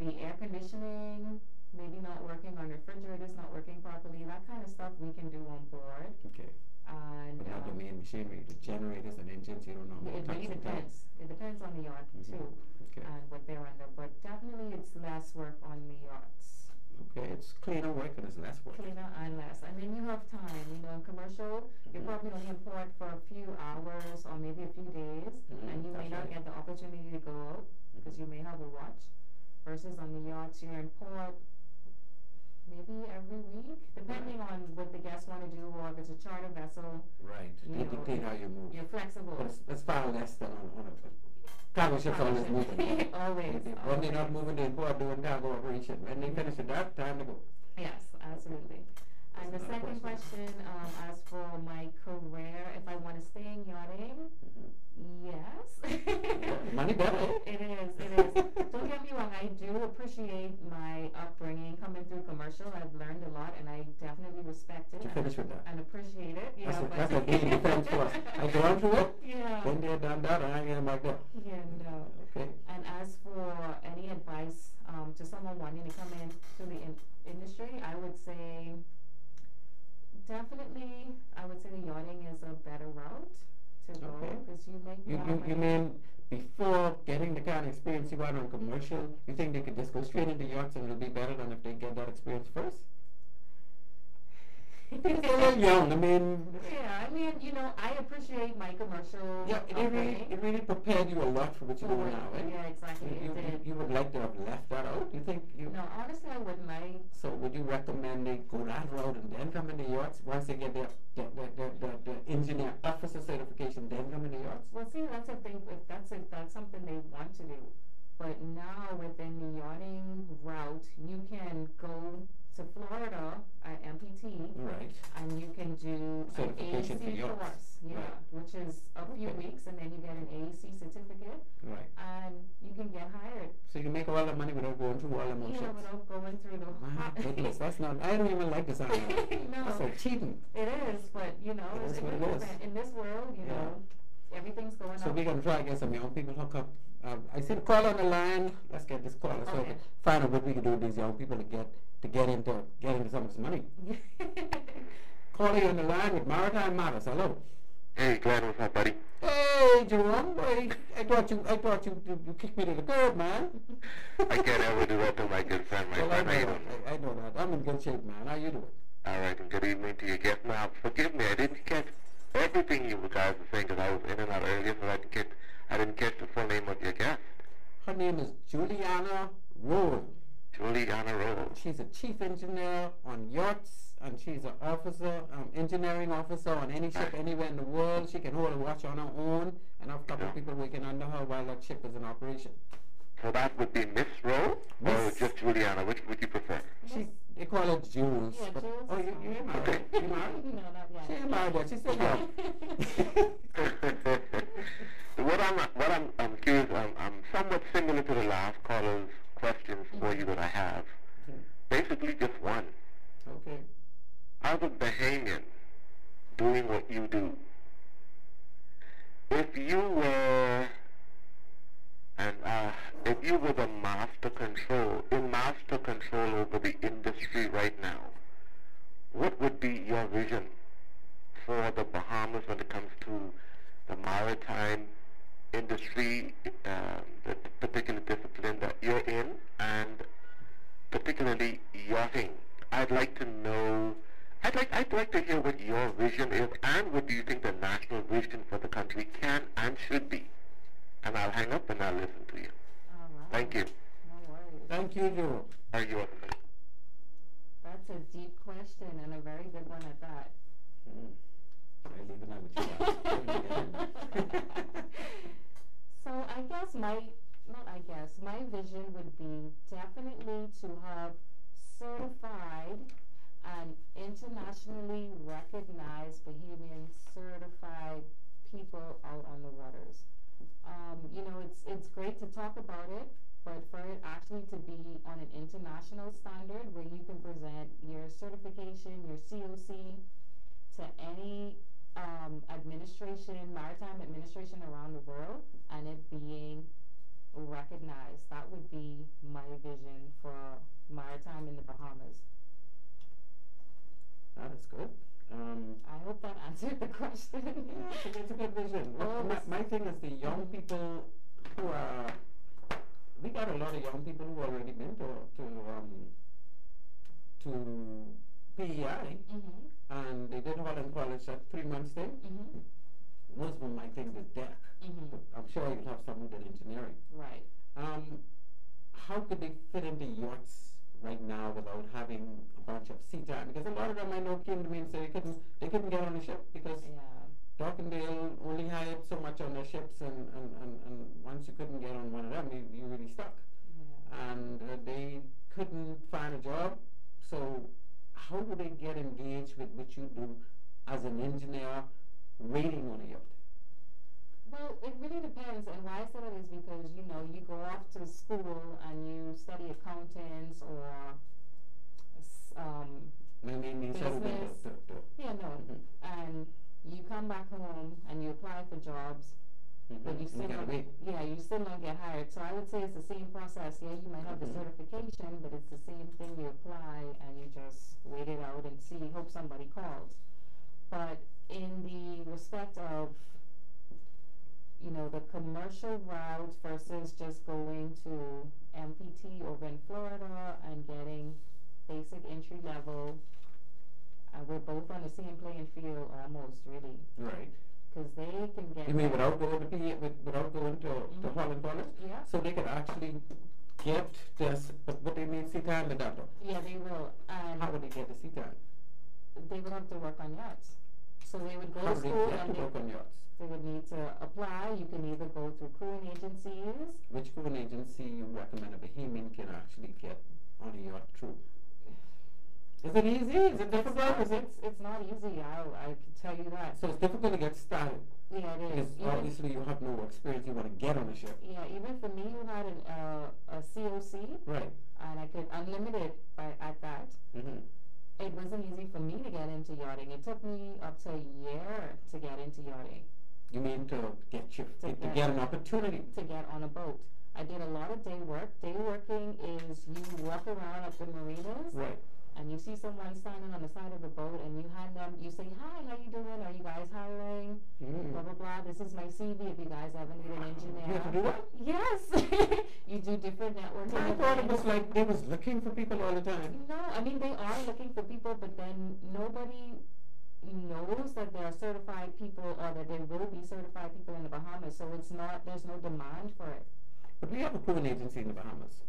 the air conditioning, maybe not working on refrigerators, not working properly, that kind of stuff we can do on board. Okay. And But not the main machinery, the generators and engines, you don't know. it really depends. It depends on the yacht too, Okay. and what they're under. But definitely it's less work on the yachts. Okay, it's cleaner work and it's less work. Cleaner and less. And then you have time, in commercial, you're probably only in port for a few hours or maybe a few days, and you may not Definitely. get the opportunity to go out because you may have a watch. Versus on the yachts, you're in port maybe every week, depending on what the guests want to do, or if it's a charter vessel, Right. They dictate how you move. you're flexible. But it's far less than on a cargo ship's always moving. Always. When they're not moving, they're board doing cargo operation. When they finish with that, time to go. Yes, absolutely. And the That's another second question, as for my career, if I want to stay in yachting, yes. Money better. It is. Don't get me wrong, I do appreciate my upbringing coming through commercial. I've learned a lot and I definitely respect it You finish with that. and appreciate it. That's a daily defense for us. I go on through it, Yeah. then they're done that, and I get back there. Yeah, no. Okay. And as for any advice to someone wanting to come into the industry, I would say definitely, the yachting is a better route to go Okay. because you make more You money. mean before getting the kind of experience you got on commercial, you think they could just go straight into yachts and it'll be better than if they get that experience first? They're a little young. I mean, Yeah, I appreciate my commercial yeah, upbringing. it really prepared you a lot for what you do For now, eh? Yeah, exactly. You, It did. you would like to have left that out? You think you? No, honestly, I wouldn't. So would you recommend they go that route and then come into yachts once they get the engineer officer certification, then come into yachts? Well, see, that's a thing. If that's something they want to do, but now within the yachting route, you can go to Florida at MPT, Right. and you can do an Certification for AEC yachts. course, which is a few Okay. weeks, and then you get an AEC certificate, Right. and you can get hired. So you can make all that money without going through all the motions. Yeah, without going through the My goodness, that's not. I don't even like the sound of that. No. That's like cheating. It is, but It is what it is. in this world, everything's going So up. we're gonna try to get some young people hook up. I see the call on the line. Let's get this caller so we Okay. can find out what we can do with these young people to get into some of this money. Caller on the line with Maritime Matters. Hello. Hey, Glenn, what's up, buddy? Hey, Jerome. Boy, I thought you kicked me to the curb, man. I can't ever do that to my good friend, my Well, friend. How you doing? I know that. I'm in good shape, man. How you doing? All right, and good evening to your guest. Now, forgive me, I didn't catch everything you guys were saying because I was in and out earlier, so I didn't catch the full name of your guest. Her name is Juliana Rolle. Juliana Rolle. She's a chief engineer on yachts, and she's an officer, engineering officer on any ship anywhere in the world. She can hold a watch on her own, and have a couple of people working under her while that ship is in operation. So that would be Miss Rolle or Miss. just Juliana? Which would you prefer? They call her Jules. Yeah, but- Jules Oh, is you fine. married? You married? No, not yet. She ain't married yet. She's still young. I'm curious, I'm somewhat similar to the last caller's questions for you that I have. Basically just one. Okay. As a Bahamian doing what you do, if you were the master control over the industry right now, what would be your vision for the Bahamas when it comes to the maritime industry, the particular discipline that you're in, and particularly yachting? I'd like to know. I'd like to hear what your vision is, and what do you think the national vision for the country can and should be. And I'll hang up and I'll listen to you. All right. Thank you. No worries. Thank you, Jerome. Are you welcome? That's a deep question and a very good one at that. I leave it out with you. So I guess not I guess, my vision would be definitely to have certified and internationally recognized Bahamian certified people out on the waters. You know, it's great to talk about it, but for it actually to be on an international standard where you can present your certification, your COC to any maritime administration around the world, and it being recognized, that would be my vision for maritime in the Bahamas. That is good. I hope that answered the question. Yeah, I think it's a good vision. My thing is the young people who are, we got a lot of young people who already been to PEI, and they did Holland College at 3 months there. Most of them might think the deck, but I'm sure you'll have some who did engineering. Right. How could they fit into yachts right now without having a bunch of sea time? Because a lot of them I know came to me and said they couldn't get on a ship because Dockendale only hired so much on their ships, and once you couldn't get on one of them, you really stuck. And they couldn't find a job. So how do they get engaged with what you do as an engineer rating on a yacht? Well, it really depends, and why I said it is because, you know, you go off to school and you study accountants or business. And you come back home and you apply for jobs, but you still don't get hired. So I would say it's the same process. Yeah, you might have the certification, but it's the same thing. You apply and you just wait it out and see, hope somebody calls. But in the respect of, you know, the commercial route versus just going to MPT over in Florida and getting basic entry level, we're both on the same playing field almost, really. Right. Because they can get... You mean without going to Holland College? Yeah. So they could actually get this, but they need sea time with that though? Yeah, they will. How would they get the sea time? They would have to work on yachts. So they would go to school and work on yachts? They would need to apply. You can either go through crewing agencies. Which crewing agency you recommend a Bahamian can actually get on a yacht through? Is it easy? Is it difficult? It's not easy. I can tell you that. So it's difficult to get started. Yeah, it is. Because obviously you have no experience. You want to get on a ship. Yeah, even for me who had a COC. Right. And I could unlimited at that. It wasn't easy for me to get into yachting. It took me up to a year to get into yachting. You mean to get an opportunity? To get on a boat. I did a lot of day work. Day working is you walk around at the marinas. Right. And you see someone standing on the side of the boat and you hand them, you say, hi, how you doing? Are you guys hiring? Blah, blah, blah. This is my CV if you guys ever need an engineer. You have to do that? Yes. You do different networking. I thought it was like they was looking for people all the time. No, I mean, they are looking for people, but then nobody knows that there are certified people or that there will be certified people in the Bahamas. So it's not, there's no demand for it. But we have a crewing agency in the Bahamas.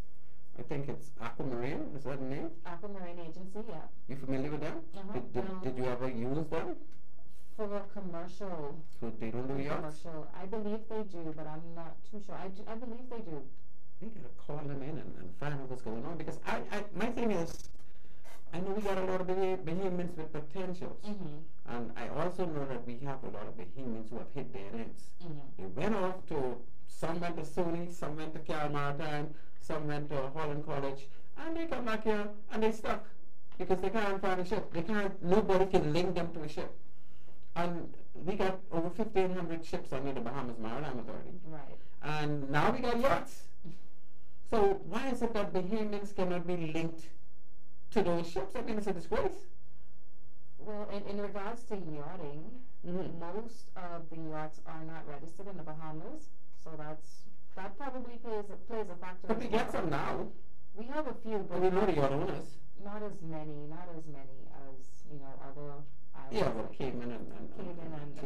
I think it's Aquamarine, is that the name? Aquamarine Agency, yeah. You familiar with them? Did you ever use them? For commercial. So they don't do yachts? Commercial. I believe they do, but I'm not too sure. I believe they do. We gotta call them in and find out what's going on, because my thing is, I know we got a lot of Bahamians with potentials. And I also know that we have a lot of Bahamians who have hit their ends. They went off to, some went to SUNY, some went to Cal Maritime, some went to Holland College, and they come back here and they stuck because they can't find a ship. Nobody can link them to a ship. And we got over 1,500 ships under the Bahamas Maritime Authority. Right. And now we got yachts. So why is it that Bahamians cannot be linked to those ships? I mean, it's a disgrace. Well, in regards to yachting, most of the yachts are not registered in the Bahamas, so that probably plays a factor. But we get some now. We have a few, but we know the yacht owners. Not as many as other islands. Yeah, well, Cayman and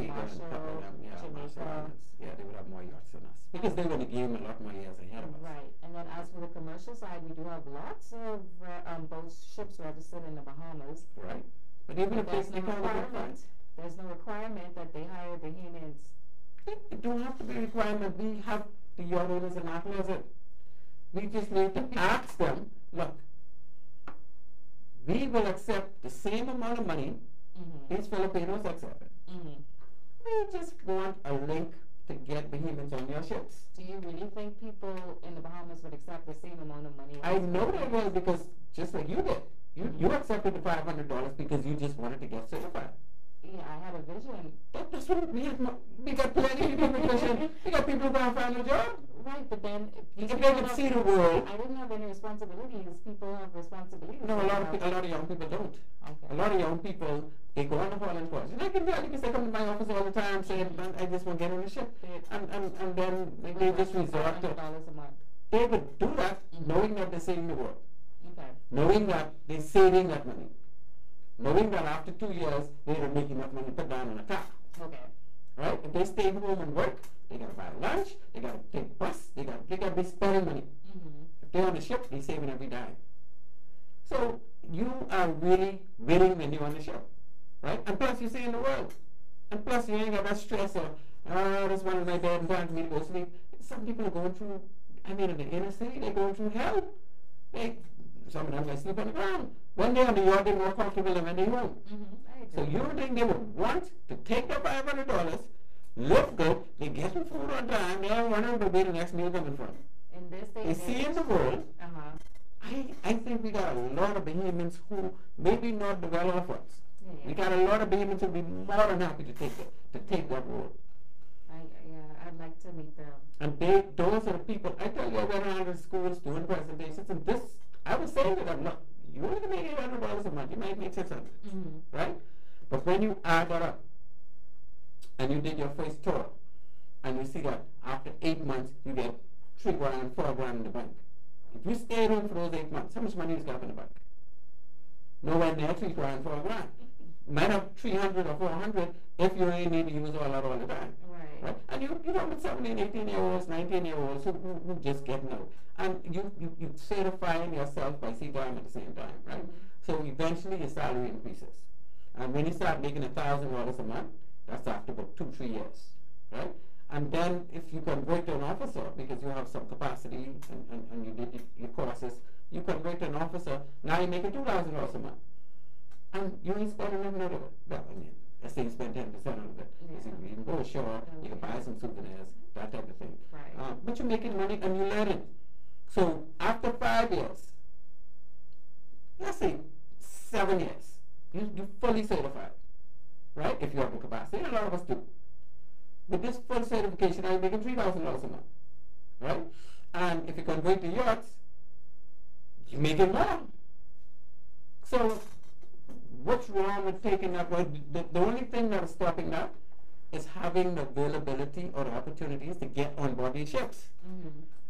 Marshall, Jamaica. Yeah, they would have more yachts than us because they were in the game a lot more years ahead of us. Right, and then as for the commercial side, we do have lots of both ships registered in the Bahamas. Right, but even if there's no requirement, there's no requirement that they hire Bahamians. It don't have to be a requirement. We have the yacht owners and operators in. We just need to ask them, look, we will accept the same amount of money these Filipinos accepted. We just want a link to get Bahamians on your ships. Do you really think people in the Bahamas would accept the same amount of money? I know they will, because just like you did. You accepted the $500 because you just wanted to get certified. Yeah, I had a vision. That's what we have. We got plenty of people with vision. We got people who can't find a job. Right, but then If they could see the world. I didn't have any responsibilities. People have responsibilities. No, a lot of young people don't. Okay. A lot of young people, they go on the Holland course. And I can tell you, because they come to my office all the time saying, I just want to get on the ship. And then they just resort to. $500 a month. They would do that knowing that they're saving the world. Okay. Knowing that they're saving that money. Knowing that after 2 years, they don't make enough money to put down on a car. Okay. Right? If they stay home and work, they got to buy lunch, they got to take bus, they got to be spending money. If they're on the ship, they're saving every dime. So you are really winning when you're on the ship. Right? And plus, you're seeing the world. And plus, you ain't got that stress of, oh, this one in my bed and time for me to go sleep. Some people are going through, in the inner city, they're going through hell. Some of them, they sleep on the ground. When they're on the yacht, they're more comfortable than when they're home. So you think they would want to take their $500, live good, they're getting food on time, they're wondering where the next meal coming from. In this day They and see in age. the world. I think we got a lot of Bahamians who maybe not the well-off ones. We got a lot of Bahamians who would be more than happy to take that role. I'd like to meet them. And those are the people. I tell you, I went around in schools doing presentations, and I was saying to them, look, you only can make $800 a month, you might make $600, right? But when you add that up, and you did your first tour, and you see that after 8 months, you get $3 grand, $4 grand in the bank. If you stayed home for those 8 months, how much money you got in the bank? Nowhere near $3 grand, $4 grand. You might have 300 or 400 if you ain't need to use all that all the time. Right? And you know, with 17, 18-year-olds, 19-year-olds who just getting out. And you certifying yourself by CTIM at the same time, right? So eventually your salary increases. And when you start making $1,000 a month, that's after about 2-3 years, right? And then if you convert to an officer, because you have some capacity and you did your courses, you convert to an officer, now you're making $2,000 a month. And you ain't spending nothing out of it. Well, let's say you spend 10% out of it. You can go ashore, you can buy some souvenirs, that type of thing. But you're making money and you're learning. So after 5 years, let's say 7 years, you're fully certified, right? If you have the capacity, and a lot of us do. With this full certification, now you're making $3,000 a month, right? And if you convert to yachts, you're making more. So what's wrong with taking that? Well, the only thing that is stopping that is having the availability or the opportunities to get on board these ships.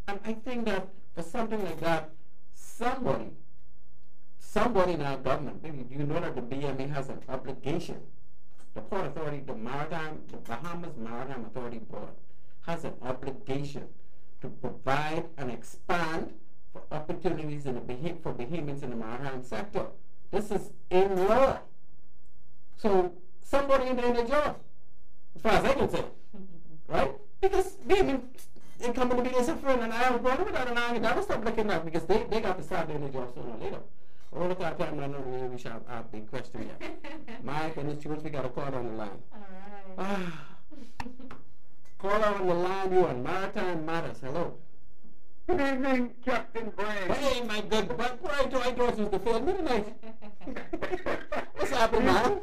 And I think that for something like that, somebody in our government, you know that the BMA has an obligation. The Port Authority, the Bahamas Maritime Authority Board has an obligation to provide and expand for opportunities for Bahamians in the maritime sector. This is in law. So somebody in their job, as far as I can say, right? Because Bahamians, they come to me as a friend, and I was born with that, and I never stop looking at because they got to start doing their job sooner or later. All the time, I know we shall have a big question yet. Mike and Jules, we got a call on the line. All right. Call on the line, you on Maritime Matters. Hello. Good evening, Captain Brain. Hey, my good butt. I thought you was the film tonight. What's happening, man?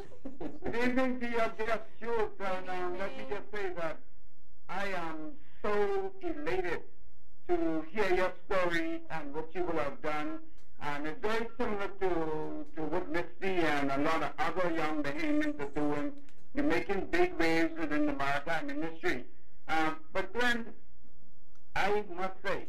Good evening to your guest, Jules. And let me just say that I am so elated to hear your story and what you will have done. And it's very similar to what Misty and a lot of other young Bahamians are doing. You're making big waves within the maritime industry. But then, I must say,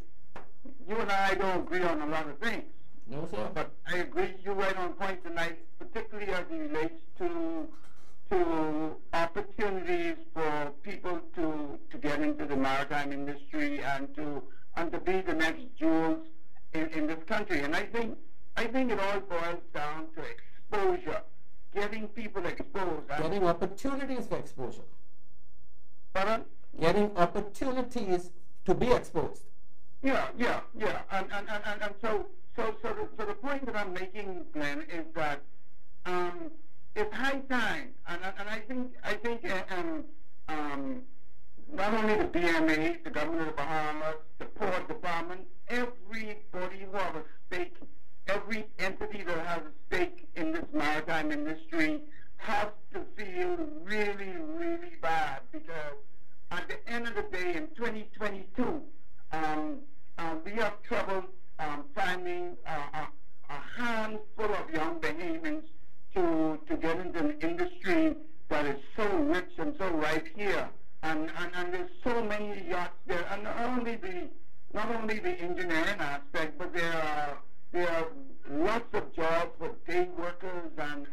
you and I don't agree on a lot of things. No, sir. But I agree you're right on point tonight, particularly as it relates to opportunities for people to get into the maritime industry and to be the next Jules in this country. And I think it all boils down to exposure, getting people exposed. Getting opportunities for exposure. Pardon? Getting opportunities to be exposed. Yeah. And so the point that I'm making, Glenn, is that it's high time, and I think not only the BMA, the government of the Bahamas, the port department, everybody who has a stake, every entity that has a stake in this maritime industry has to feel really, really bad, because at the end of the day, in 2022, we have trouble finding a handful of young Bahamians to get into an industry that is so rich and so ripe here. And there's so many yachts there, and not only the engineering aspect, but there are lots of jobs for day workers and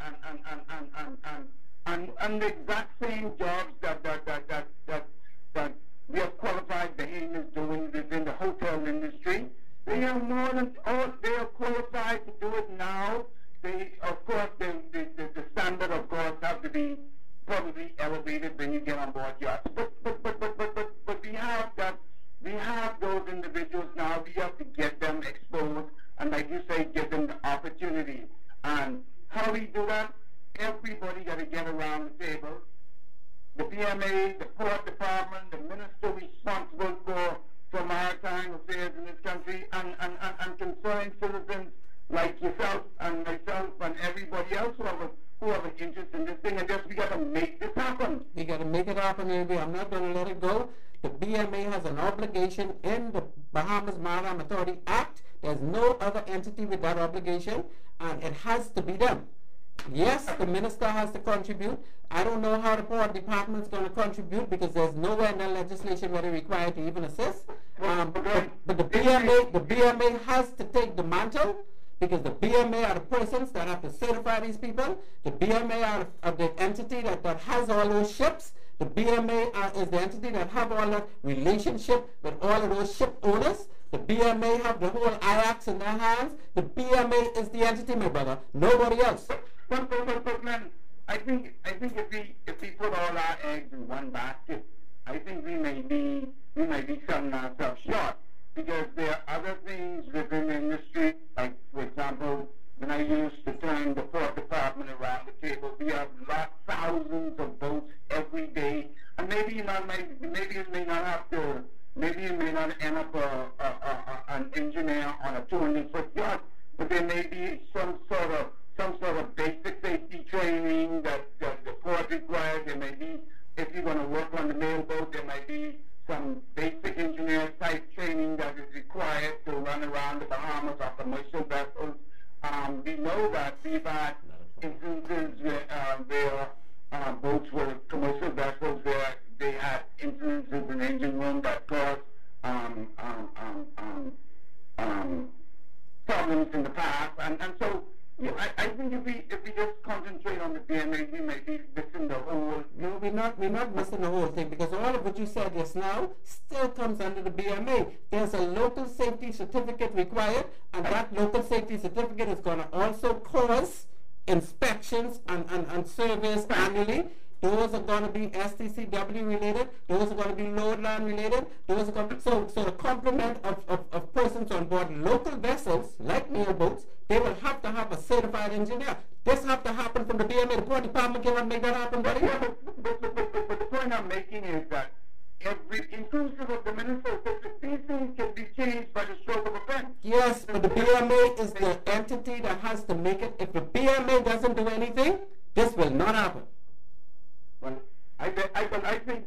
the exact same jobs that we have qualified Bahamians doing within the hotel industry. They are more than they are qualified to do it now. Of course, the standard, of course, have to be probably elevated when you get on board yachts. But we have those individuals now. We have to get them exposed, and like you say, give them the opportunity. And how we do that? Everybody got to get around the table. The BMA, the port department, the minister responsible for maritime affairs in this country, and concerned citizens like yourself and myself and everybody else who have an interest in this thing, and just we got to make this happen. We got to make it happen, baby. I'm not going to let it go. The BMA has an obligation in the Bahamas Maritime Authority Act. There's no other entity with that obligation, and it has to be them. Yes, the minister has to contribute. I don't know how the port department is going to contribute, because there's nowhere in the legislation where they're required to even assist. But the BMA has to take the mantle, because the BMA are the persons that have to certify these people. The BMA are the entity that has all those ships. The BMA is the entity that have all that relationship with all of those ship owners. The BMA have the whole IACs in their hands. The BMA is the entity, my brother. Nobody else. But man, I think if we put all our eggs in one basket, I think we may be selling ourselves short, because there are other things within the industry. Like, for example, when I used to turn the port department around the table, we have thousands of boats every day, and maybe you may not end up an engineer on a 200-foot yacht, but there may be some sort of basic safety training that the port requires. There may be, if you're going to work on the mail boat, there might be some basic engineer type training that is required to run around the Bahamas on commercial vessels. We know that we've had instances where boats were commercial vessels where they had instances in the engine room that caused problems in the past, and so I think if we just concentrate on the BMA, we may be missing the whole. No, we're not missing the whole thing, because all of what you said just now still comes under the BMA. There's a local safety certificate required, and that local safety certificate is going to also cause inspections and surveys annually. Those are going to be STCW related. Those are going to be load line related. Those are going to, so the complement of persons on board local vessels like mail boats, they will have to have a certified engineer. This have to happen from the BMA. The port department cannot make that happen, buddy. Yeah, but the point I'm making is that inclusive of the minister, these things can be changed by the stroke of a pen. Yes, but the BMA is the entity that has to make it. If the BMA doesn't do anything, this will not happen. Well, I think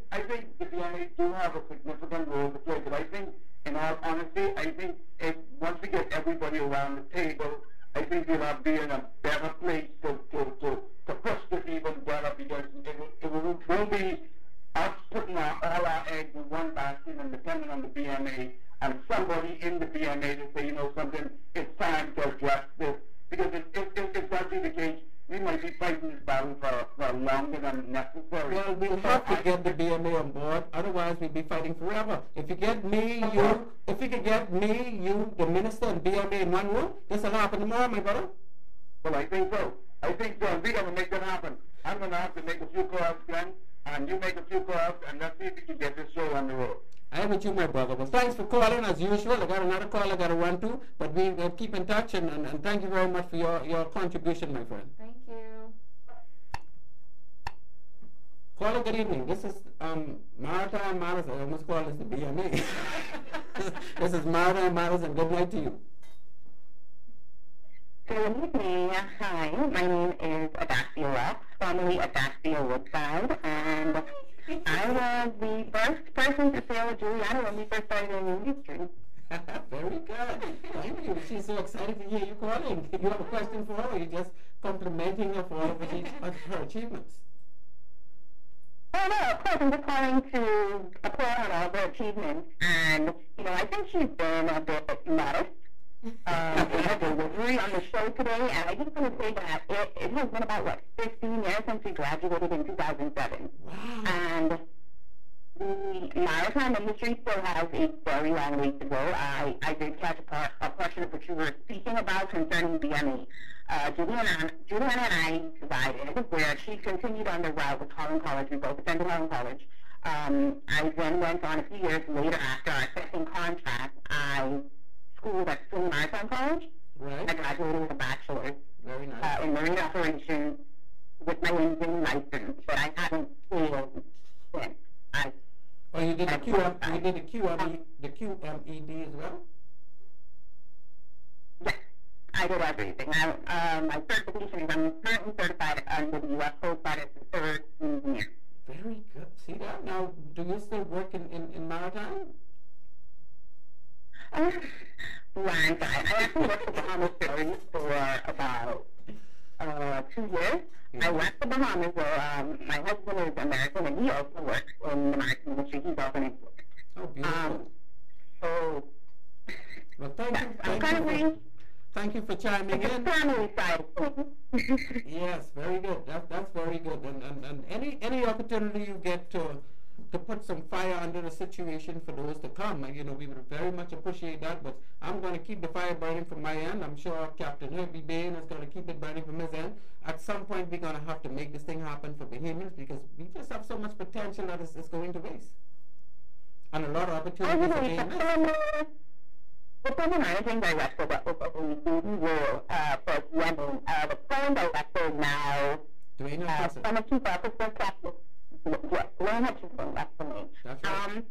the BMA do have a significant role to play, but I think, in all honesty, I think once we get everybody around the table, I think we'll be in a better place to push this even better, because it won't be us putting all our eggs in one basket and depending on the BMA and somebody in the BMA to say, you know something, it's time to address this, because if that be the case, we might be fighting this battle for longer than necessary. Well, we'll have to get the BMA on board, otherwise we'll be fighting forever. If you get me, you, the minister, and BMA in one room, this will happen tomorrow, my brother. Well, I think so. And we're going to make that happen. I'm going to have to make a few calls, Glenn, and you make a few calls, and let's see if we can get this show on the road. I'm with you, my brother. Well, thanks for calling, as usual. I got another call I got to run to, but we'll keep in touch, and thank you very much for your contribution, my friend. Thank you. Caller, good evening. This is Maritime Matters. I almost call this the BMA. This is Maritime Matters, and good night to you. Good evening. Hi, my name is Adasia Rock, formerly Adasia Woodside, and I was the first person to sail with Juliana when we first started in the industry. Very good. Thank you. She's so excited to hear you calling. You have a question for her, or you're just complimenting her for all of her achievements? Oh, no, of course, I'm just calling to applaud on all of her achievements, and, I think she's been a bit modest in her delivery on the show today, and I just want to say that it has been about, 15 years since we graduated in 2007. Wow. And the maritime industry still has a very long way to go. I did catch a portion of what you were speaking about concerning BME. Juliana and I divided, where she continued on the route with Holland College. We both attended Holland College. I then went on a few years later after our second contract. I schooled at School Maritime College. Right. I graduated with a bachelor's Very nice. in marine operations with my engine license, but I haven't sailed since. Oh, you did the QMED as well? Yes, I did everything. My certification is I'm currently certified under the U.S. Coast Guard as a third engineer. Very good. See that? Now, do you still work in maritime? Well, I'm sorry. I actually worked for Bahamas for about 2 years. I left the Bahamas where my husband is American and he also works in the maritime industry. He's also an employee. Oh, beautiful. So, Well, thank you for chiming it's a in. family side thing. Yes, very good. That's very good. And any opportunity you get to put some fire under the situation for those to come, we would very much appreciate that. But I'm going to keep the fire burning from my end. I'm sure Captain Herbie Bain is going to keep it burning from his end. At some point, we're going to have to make this thing happen for Bahamians, because we just have so much potential that is going to waste, and a lot of opportunities are being missed. The former managing director that was over the role for Yemen, the current director now, Dwayne Hudson. from a chief officer, Dwayne Hudson left for me. That's right.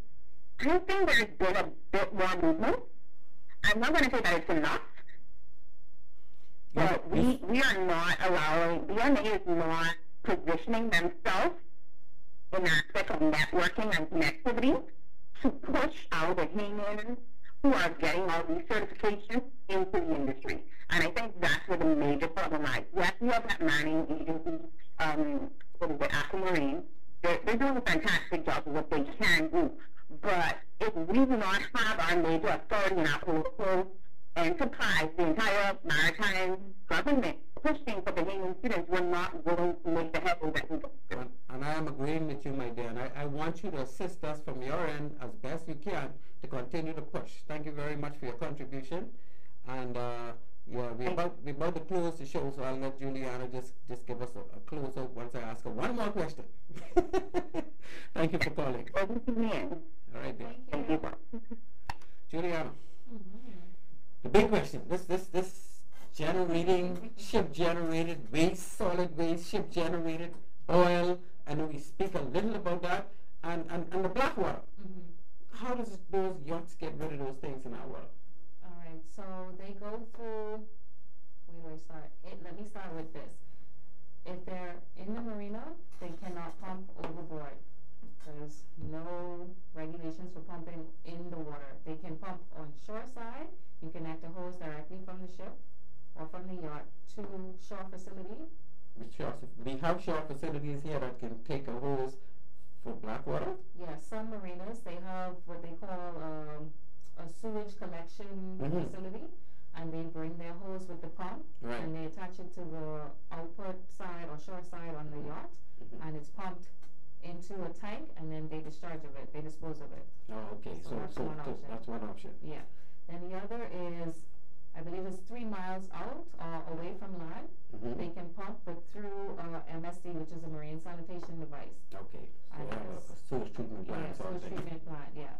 I think there's been a bit more movement. I'm not going to say that it's enough, but we are not allowing, BMA is not positioning themselves in the aspect of networking and connectivity to push our Bahamians who are getting all these certifications into the industry. And I think that's where the major problem lies. Yes, we have that manning agency, Aquamarine. They're doing a fantastic job of what they can do. But if we do not have our major authority in our political enterprise, the entire maritime government pushing for Bahamian students, we're not willing to make the headway that we go. And I am agreeing with you, my dear. And I want you to assist us from your end as best you can to continue to push. Thank you very much for your contribution. And we're about to close the show, so I'll let Juliana just give us a close out once I ask her one more question. Thank you for calling. Over to the end. All right, dear. Thank you. Juliana, the big question, this generating, ship-generated waste, solid waste, ship-generated oil, and we speak a little about that, and the black water. How does those yachts get rid of those things in our world? All right, so they go through, where do I start? Let me start with this. If they're in the marina, they cannot pump overboard. There's no regulations for pumping in the water. They can pump on shore side. You connect a hose directly from the ship or from the yacht to shore facility. We have shore facilities here that can take a hose for black water? Yes, some marinas, they have what they call a sewage collection facility, and they bring their hose with the pump, and they attach it to the output side or shore side on the yacht, and it's pumped into a tank, and then they discharge of it, they dispose of it. Oh, okay, so that's one option. Yeah. Then the other is, I believe it's 3 miles out or away from land, they can pump, but through MSD, which is a marine sanitation device. Okay. So And they have a sewage treatment plant. Yeah, sort of sewage thing. treatment plant, yeah.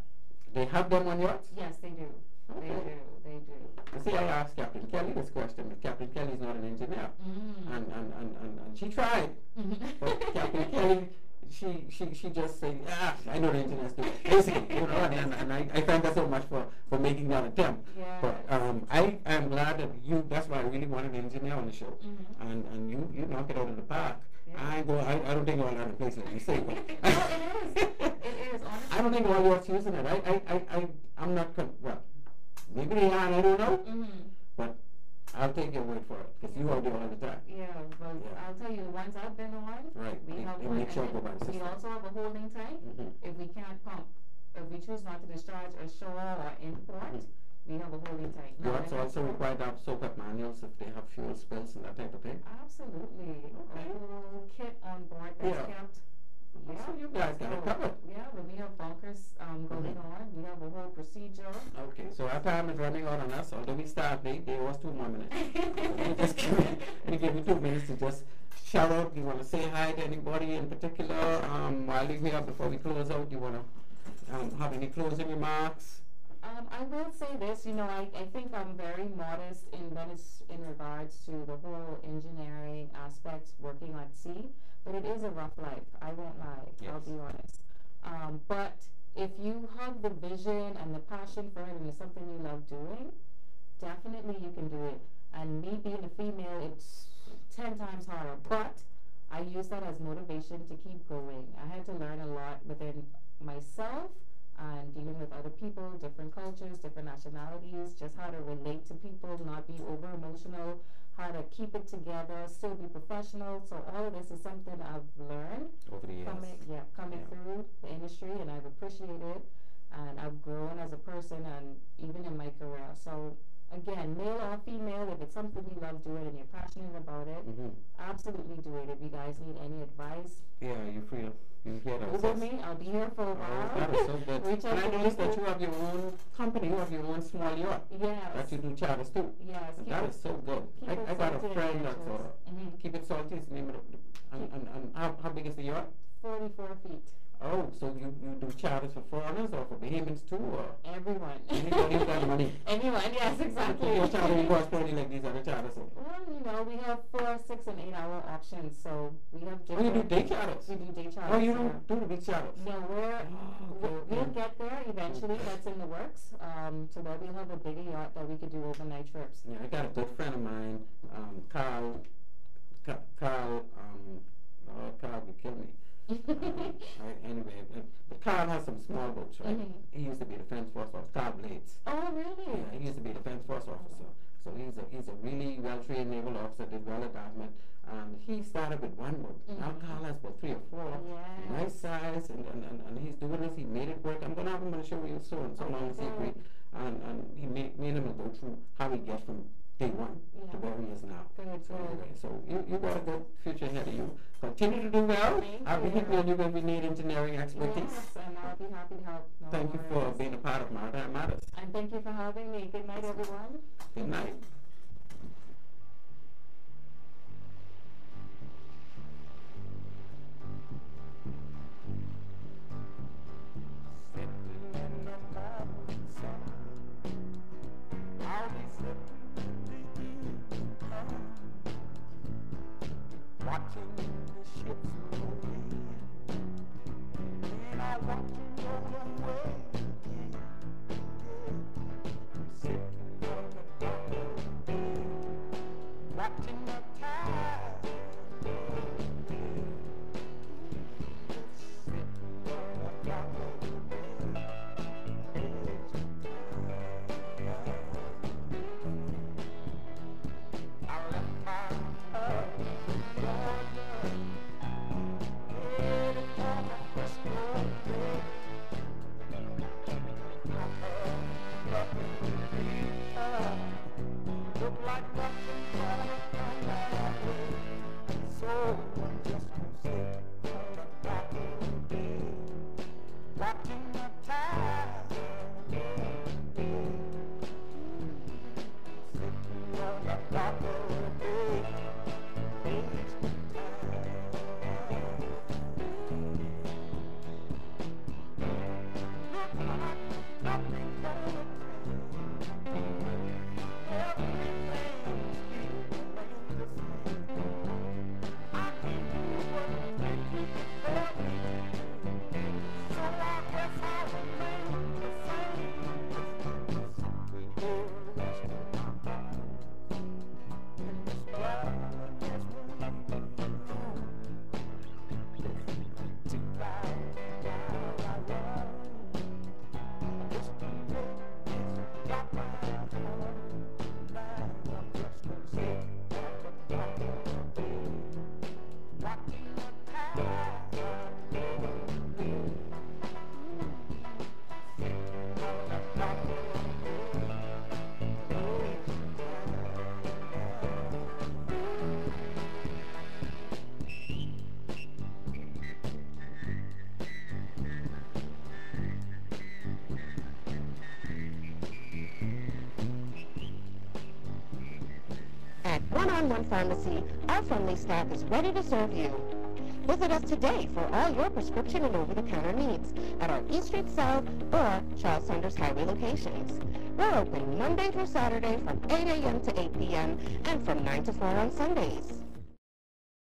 They have them on yachts? Yes, they do. Okay. They do. You see, I asked Captain Kelly this question, but Captain Kelly's not an engineer. And she tried. But Captain Kelly, she just said, I know the engineers do it. Basically, you know, and I thank her so much for making that attempt. Yeah. But I am glad that that's why I really wanted an engineer on the show. And you knock it out of the park. Yeah. I don't think all other places like you say, but No, it is. It is, honestly. I don't think all yours using it. I'm not, well, maybe they are, I don't know. But I'll take your word for it, because you are there all the time. Yeah, but I'll tell you, the ones I've been on, Right. we have It one, makes sure and go by the we system. also have a holding tank. If we can't pump, if we choose not to discharge ashore or import, we have a holding tank. Yachts also required to have soak-up manuals if they have fuel spills and that type of thing. Absolutely. Okay. A whole kit on board that's kept. Yeah. So you guys got it covered. Yeah, when we have bunkers going on, we have a whole procedure. Okay, so our time is running out on us. Although we start late, there was 2 more minutes. Let me give you 2 minutes to just shout out. You want to say hi to anybody in particular while you're here before we close out? You want to have any closing remarks? I will say this, you know, I think I'm very modest in regards to the whole engineering aspects working at sea, but it is a rough life. I won't lie. Yes. I'll be honest. But if you have the vision and the passion for it and it's something you love doing, definitely you can do it. And me being a female, it's 10 times harder, but I use that as motivation to keep going. I had to learn a lot within myself and dealing with other people, different cultures, different nationalities, just how to relate to people, not be over emotional, how to keep it together, still be professional. So all of this is something I've learned Over the years. coming through the industry, and I've appreciated, and I've grown as a person and even in my career. So again, male or female, if it's something you love doing and you're passionate about it, absolutely do it. If you guys need any advice, Yeah, you're free to. You hear that? Google me. I'll be here for a while. That is so good. Reach out And I to noticed me. that you have your own company, you have your own small yacht. Yes. That you do charters too. Yes. And that is so good. keep I it got a salty friend and that's adventurous. Keep It Salty is the name of it. And how big is the yacht? 44 feet. Oh, so you do charters for foreigners or for Bahamians too, or Everyone. anybody who's got money? Anyone, yes, exactly. Your charter will cost probably like these other charters. So. Well, you know, we have 4, 6, and 8 hour options, so we have Oh, you different. do day charters? We do day charters. Oh, you don't do the big charters? No, okay. we'll get there eventually. That's in the works. So that we'll have a bigger yacht that we could do overnight trips. Yeah, I got a good friend of mine, Carl, Carl would kill me. Anyway, but Carl has some small boats, right? He used to be a defense force officer, Carl Blades. Oh, really? Yeah, he used to be a defense force officer. So he's a really well-trained naval officer, did well at Dartmouth. And he started with one boat. Now Carl has about 3 or 4. Yes. Nice size, and he's doing this. He made it work. I'm going to have him on the show with you soon, so long as he agreed. And he made him go through how he gets from day 1 to where he is now. Good, So good. anyway, so you got a good future ahead of you. Continue to do well. I'll be hitting on you when we need engineering expertise. Yes, and I'll be happy to help. No Thank you for worries. being a part of Maritime Matters. And thank you for having me. Good night, everyone. Good night. Watching the ships roll in, and I watch them roll away again. I'm sitting on the dock of the bay, watching the tide roll in. Sitting on the dock of the bay, edge of town. I left my heart. Look like nothing gonna come my way. So I'm just gonna sit on the dock of the bay, watching the tide roll in. Sitting At One-on-One Pharmacy, our friendly staff is ready to serve you. Visit us today for all your prescription and over-the-counter needs at our East Street South or Charles Saunders Highway locations. We're open Monday through Saturday from 8 a.m. to 8 p.m. and from 9 to 4 on Sundays.